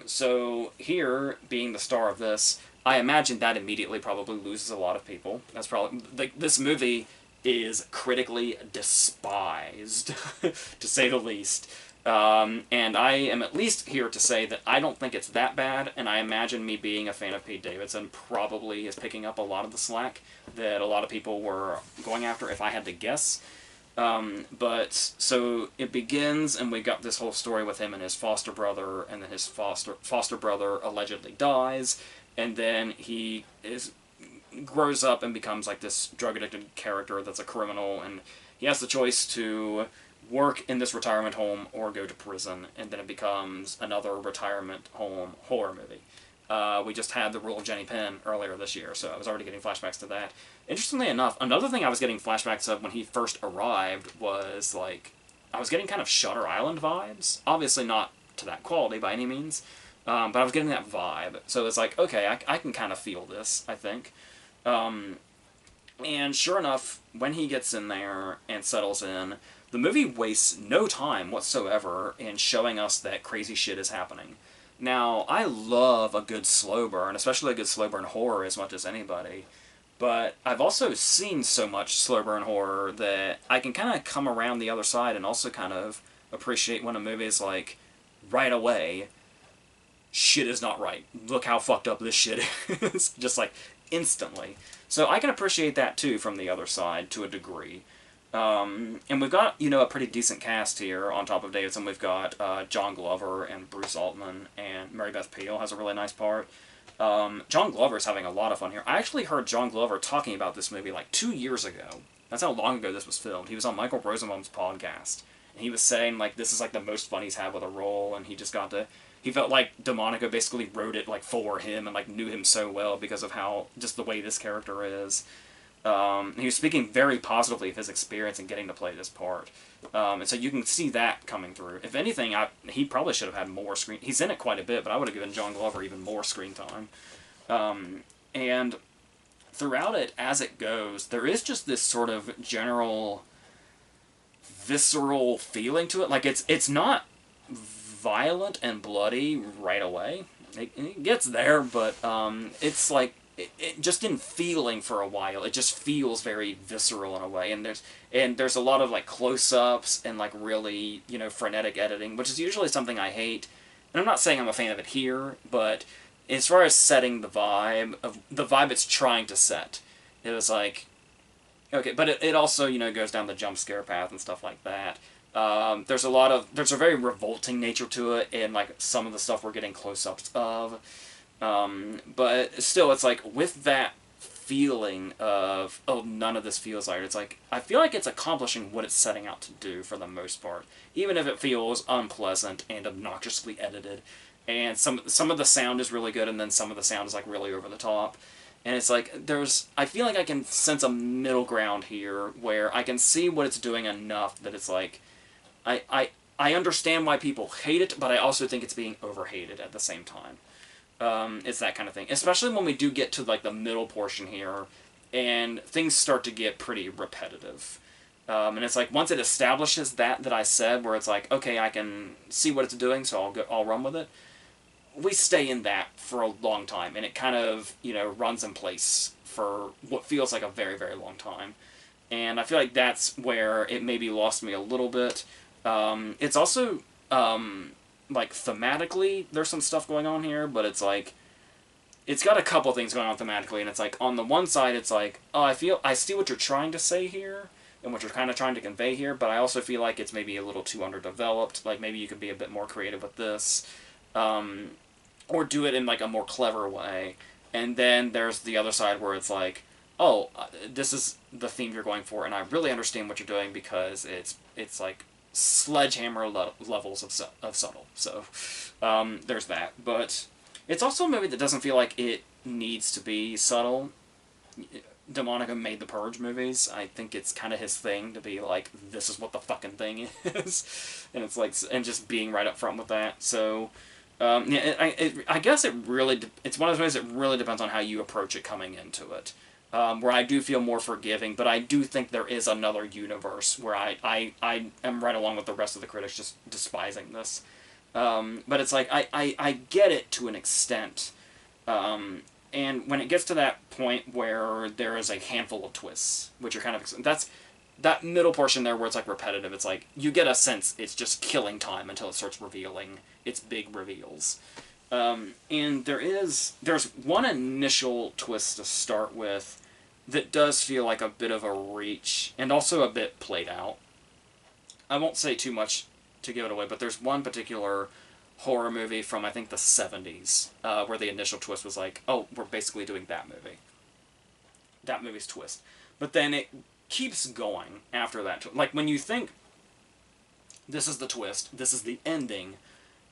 So here, being the star of this, I imagine that immediately probably loses a lot of people. That's probably, like, this movie is critically despised, to say the least. And I am at least here to say that I don't think it's that bad, and I imagine me being a fan of Pete Davidson probably is picking up a lot of the slack that a lot of people were going after, if I had to guess. But so it begins, and we got this whole story with him and his foster brother, and then his foster brother allegedly dies, and then he grows up and becomes like this drug addicted character that's a criminal, and he has the choice to work in this retirement home or go to prison, and then it becomes another retirement home horror movie. We just had The Rule of Jenny Penn earlier this year, so I was already getting flashbacks to that. Interestingly enough, another thing I was getting flashbacks of when he first arrived was, like, I was getting kind of Shutter Island vibes. Obviously not to that quality by any means, but I was getting that vibe. So it's like, okay, I can kind of feel this, I think. And sure enough, when he gets in there and settles in, the movie wastes no time whatsoever in showing us that crazy shit is happening. Now, I love a good slow burn, especially a good slow burn horror as much as anybody, but I've also seen so much slow burn horror that I can kind of come around the other side and also kind of appreciate when a movie is like, right away, shit is not right. Look how fucked up this shit is. Just like, instantly. So I can appreciate that too from the other side to a degree. And we've got, you know, a pretty decent cast here on top of Davidson. We've got John Glover and Bruce Altman, and Mary Beth Peil has a really nice part. John Glover's having a lot of fun here. I actually heard John Glover talking about this movie like 2 years ago. That's how long ago this was filmed. He was on Michael Rosenbaum's podcast, and he was saying, like, this is like the most fun he's had with a role, and he just got to... He felt like DeMonica basically wrote it like for him and like knew him so well because of how, just the way this character is. He was speaking very positively of his experience in getting to play this part. And so you can see that coming through. If anything, he probably should have had more screen... He's in it quite a bit, but I would have given John Glover even more screen time. And throughout it, as it goes, there is just this sort of general visceral feeling to it. Like, it's not violent and bloody right away. It gets there, but it's like... It just in feeling for a while, it just feels very visceral in a way, and there's a lot of like close-ups and like really, you know, frenetic editing, which is usually something I hate. And I'm not saying I'm a fan of it here, but as far as setting the vibe it's trying to set, it was like, okay, but it also, you know, goes down the jump scare path and stuff like that. There's a very revolting nature to it, and like some of the stuff we're getting close-ups of. But still, it's like, with that feeling of, oh, none of this feels like it, it's like, I feel like it's accomplishing what it's setting out to do for the most part, even if it feels unpleasant and obnoxiously edited, and some of the sound is really good, and then some of the sound is like really over the top, and it's like, I feel like I can sense a middle ground here, where I can see what it's doing enough that it's like, I understand why people hate it, but I also think it's being overhated at the same time. It's that kind of thing. Especially when we do get to like the middle portion here, and things start to get pretty repetitive. And it's like, once it establishes that I said, where it's like, okay, I can see what it's doing, so I'll run with it. We stay in that for a long time, and it kind of, you know, runs in place for what feels like a very, very long time. And I feel like that's where it maybe lost me a little bit. It's also... like, thematically, there's some stuff going on here, but it's like, it's got a couple things going on thematically, and it's like, on the one side, it's like, oh, I see what you're trying to say here, and what you're kind of trying to convey here, but I also feel like it's maybe a little too underdeveloped, like, maybe you could be a bit more creative with this, or do it in, like, a more clever way. And then there's the other side where it's like, oh, this is the theme you're going for, and I really understand what you're doing, because it's like, sledgehammer levels of subtle. So, there's that. But it's also a movie that doesn't feel like it needs to be subtle. DeMonica made the Purge movies. I think it's kind of his thing to be like, this is what the fucking thing is. And it's like, and just being right up front with that. So, yeah, I guess it's one of those ways that really depends on how you approach it coming into it. Where I do feel more forgiving, but I do think there is another universe where I am right along with the rest of the critics just despising this. But it's like, I get it to an extent. and when it gets to that point where there is a handful of twists, which are kind of, that's that middle portion there where it's like repetitive. It's like you get a sense it's just killing time until it starts revealing its big reveals. And there's one initial twist to start with that does feel like a bit of a reach and also a bit played out. I won't say too much to give it away, but there's one particular horror movie from I think the 70s where the initial twist was like, oh, we're basically doing that movie. That movie's twist. But then it keeps going after that. Like when you think this is the twist, this is the ending,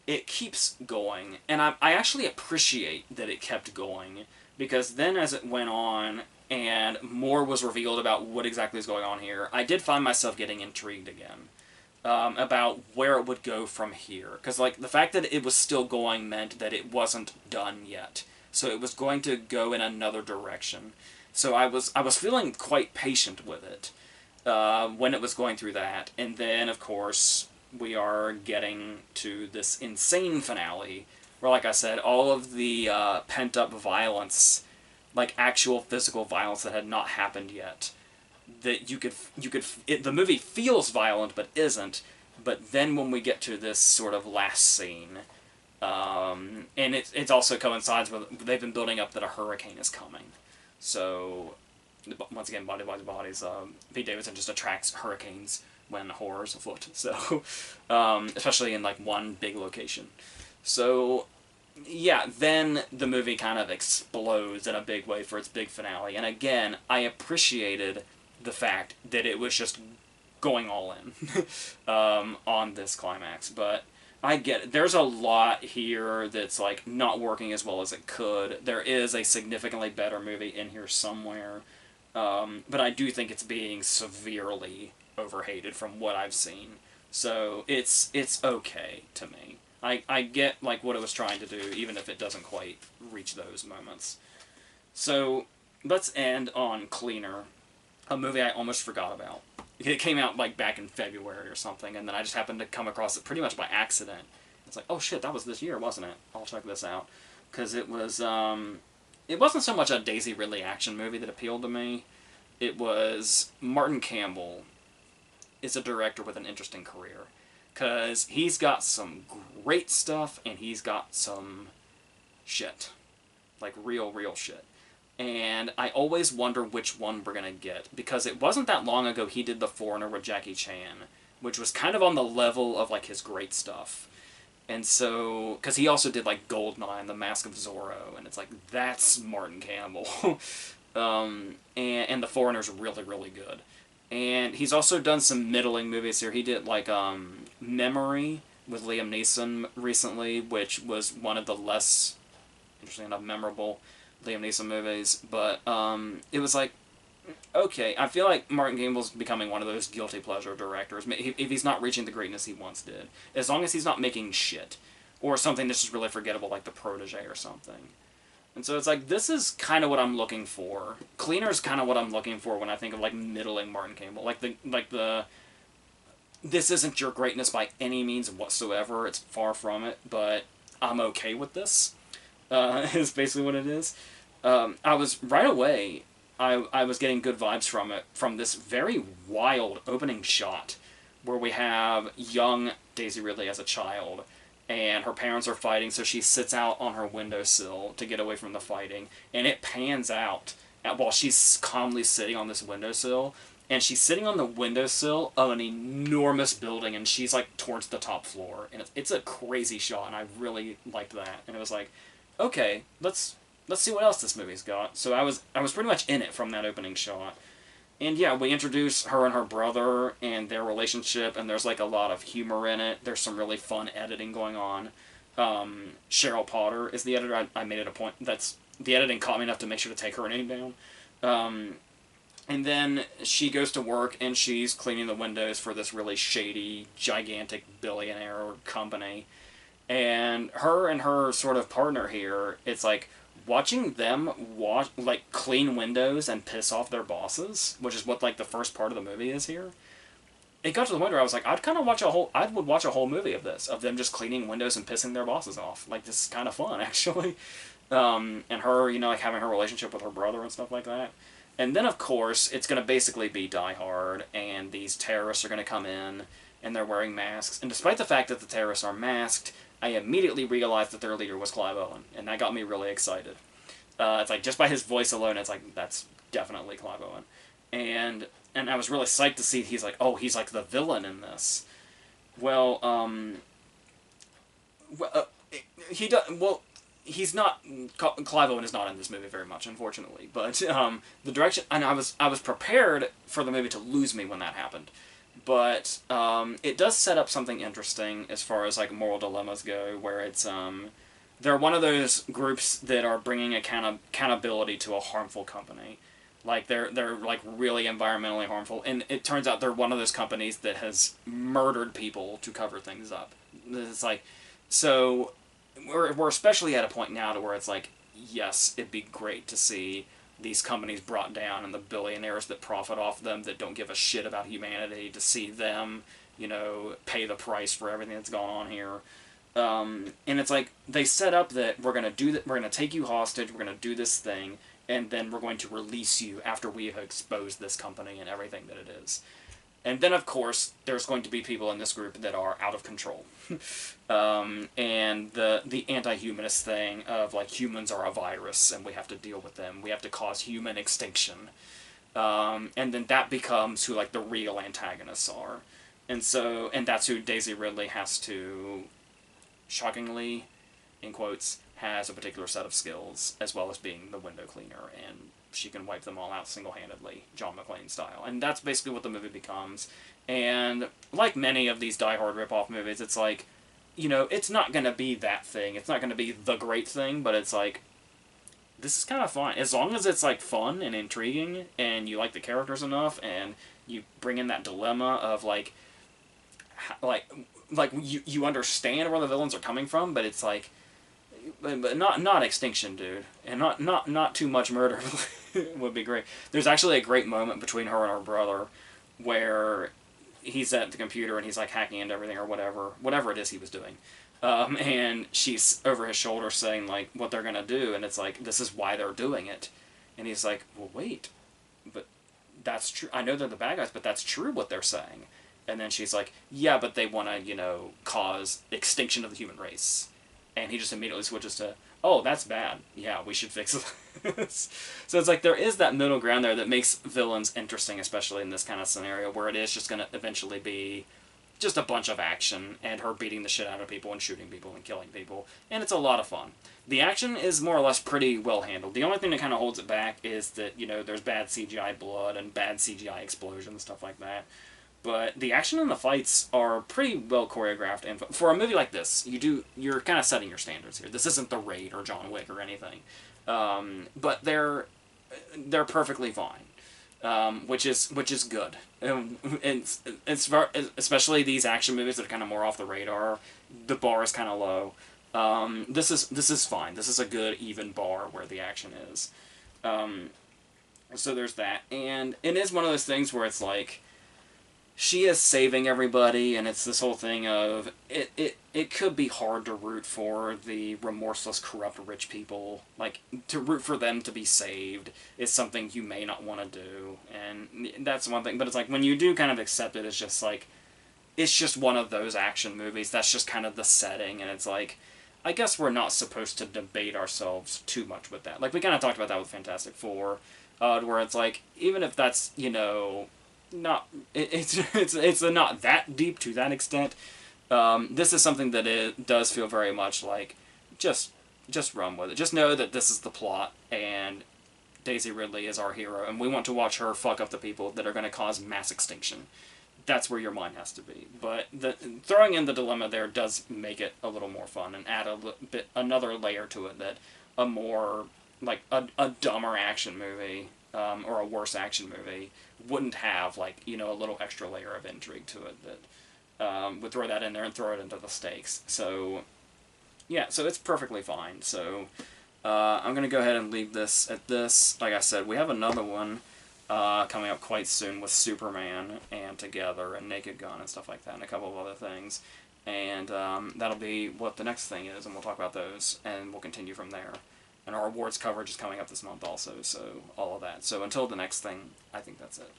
it keeps going. And I actually appreciate that it kept going, because then as it went on and more was revealed about what exactly is going on here, I did find myself getting intrigued again. About where it would go from here. Because like the fact that it was still going meant that it wasn't done yet. So it was going to go in another direction. So I was feeling quite patient with it when it was going through that. And then, of course, we are getting to this insane finale where, like I said, all of the pent-up violence, like actual physical violence that had not happened yet, that the movie feels violent but isn't. But then when we get to this sort of last scene, and it also coincides with, they've been building up that a hurricane is coming. So, once again, bodies. Pete Davidson just attracts hurricanes when horror's afoot. So, especially in like one big location. So, yeah, then the movie kind of explodes in a big way for its big finale. And again, I appreciated the fact that it was just going all in on this climax. But I get it. There's a lot here that's like not working as well as it could. There is a significantly better movie in here somewhere. But I do think it's being severely overhated from what I've seen. So it's okay to me. I get like what it was trying to do, even if it doesn't quite reach those moments. So let's end on Cleaner, a movie I almost forgot about. It came out like back in February or something, and then I just happened to come across it pretty much by accident. It's like, oh shit, that was this year, wasn't it? I'll check this out. Because it wasn't so much a Daisy Ridley action movie that appealed to me. It was Martin Campbell is a director with an interesting career. Because he's got some great stuff, and he's got some shit. Like real shit. And I always wonder which one we're going to get, because it wasn't that long ago he did The Foreigner with Jackie Chan, which was kind of on the level of like his great stuff. And so, because he also did like Goldeneye and The Mask of Zorro, and it's like, that's Martin Campbell. and The Foreigner's really good. And he's also done some middling movies here. He did like Memory with Liam Neeson recently, which was one of the less, interesting enough, memorable Liam Neeson movies, but it was like, okay, I feel like Martin Campbell's becoming one of those guilty pleasure directors, if he's not reaching the greatness he once did, as long as he's not making shit, or something that's just really forgettable like The Protege or something. And so it's like, this is kind of what I'm looking for. Cleaner's kind of what I'm looking for when I think of like middling Martin Campbell, like the this isn't your greatness by any means whatsoever, it's far from it, but I'm okay with this, is basically what it is. I was right away, I was getting good vibes from it, from this very wild opening shot where we have young Daisy Ridley as a child, and her parents are fighting, so she sits out on her windowsill to get away from the fighting, and it pans out while she's calmly sitting on this windowsill, and she's sitting on the windowsill of an enormous building, and she's like towards the top floor, and it's a crazy shot, and I really liked that, and it was like, okay, let's see what else this movie's got. So I was pretty much in it from that opening shot. And yeah, we introduce her and her brother and their relationship, and there's like a lot of humor in it. There's some really fun editing going on. Cheryl Potter is the editor. I made it a point. The editing caught me enough to make sure to take her name down. And then she goes to work, and she's cleaning the windows for this really shady, gigantic billionaire company. And her sort of partner here, it's like, watching them clean windows and piss off their bosses, which is what like the first part of the movie is here. It got to the point where I was like, I would watch a whole movie of this, of them just cleaning windows and pissing their bosses off. Like, this is kind of fun, actually. And her, like having her relationship with her brother and stuff like that. And then, of course, it's going to basically be Die Hard, and these terrorists are going to come in, and they're wearing masks. And despite the fact that the terrorists are masked, I immediately realized that their leader was Clive Owen, and that got me really excited. It's like, just by his voice alone, it's like, that's definitely Clive Owen. And I was really psyched to see he's like the villain in this. Well, he does, well, he's not, Clive Owen is not in this movie very much, unfortunately, but the direction, and I was prepared for the movie to lose me when that happened, but it does set up something interesting as far as like moral dilemmas go, where it's they're one of those groups that are bringing accountability to a harmful company. Like they're like really environmentally harmful, and it turns out they're one of those companies that has murdered people to cover things up. It's like, so we're especially at a point now to where it's like, yes, it'd be great to see these companies brought down and the billionaires that profit off them that don't give a shit about humanity, to see them, pay the price for everything that's gone on here. And it's like they set up that we're gonna do that. We're gonna take you hostage. We're gonna do this thing, and then we're going to release you after we have exposed this company and everything that it is. And then, of course, there's going to be people in this group that are out of control. And the anti-humanist thing of, like, humans are a virus and we have to deal with them. We have to cause human extinction. And then that becomes who, like, the real antagonists are. And that's who Daisy Ridley has to, shockingly, in quotes, has a particular set of skills, as well as being the window cleaner, and she can wipe them all out single-handedly, John McClane style. And that's basically what the movie becomes. And like many of these Die Hard rip-off movies, it's like, it's not going to be that thing. It's not going to be the great thing, but it's like, this is kind of fun. As long as it's like fun and intriguing, and you like the characters enough, and you bring in that dilemma of like you understand where the villains are coming from, but it's like, but not extinction, dude, and not too much murder would be great. There's actually a great moment between her and her brother where he's at the computer and he's like hacking into everything or whatever it is he was doing, and she's over his shoulder saying like what they're gonna do, and it's like, this is why they're doing it, and he's like, well, wait, but that's true. I know they're the bad guys, but that's true what they're saying. And then she's like, yeah, but they want to, cause extinction of the human race. And he just immediately switches to, oh, that's bad. Yeah, we should fix this. So it's like there is that middle ground there that makes villains interesting, especially in this kind of scenario where it is just going to eventually be just a bunch of action and her beating the shit out of people and shooting people and killing people. And it's a lot of fun. The action is more or less pretty well handled. The only thing that kind of holds it back is that, there's bad CGI blood and bad CGI explosions and stuff like that. But the action and the fights are pretty well choreographed, and for a movie like this, you're kind of setting your standards here. This isn't The Raid or John Wick or anything, but they're perfectly fine, which is good. And especially these action movies that are kind of more off the radar, the bar is kind of low. This is fine. This is a good even bar where the action is. So there's that, and it is one of those things where it's like, she is saving everybody, and it's this whole thing of it could be hard to root for the remorseless, corrupt rich people. Like, to root for them to be saved is something you may not want to do, and that's one thing. But it's like, when you do kind of accept it, it's just like, it's just one of those action movies. That's just kind of the setting, and it's like, I guess we're not supposed to debate ourselves too much with that. Like, we kind of talked about that with Fantastic Four, where it's like, even if that's, not it's not that deep to that extent. This is something that it does feel very much like just run with it. Just know that this is the plot, and Daisy Ridley is our hero, and we want to watch her fuck up the people that are going to cause mass extinction. That's where your mind has to be. But throwing in the dilemma there does make it a little more fun and add another layer to it that a more like a dumber action movie, or a worse action movie wouldn't have, like, a little extra layer of intrigue to it that would throw that in there and throw it into the stakes. So, yeah, so it's perfectly fine. So, I'm going to go ahead and leave this at this. Like I said, we have another one coming up quite soon with Superman and Together and Naked Gun and stuff like that, and a couple of other things. And that'll be what the next thing is, and we'll talk about those, and we'll continue from there. And our awards coverage is coming up this month also, so all of that. So until the next thing, I think that's it.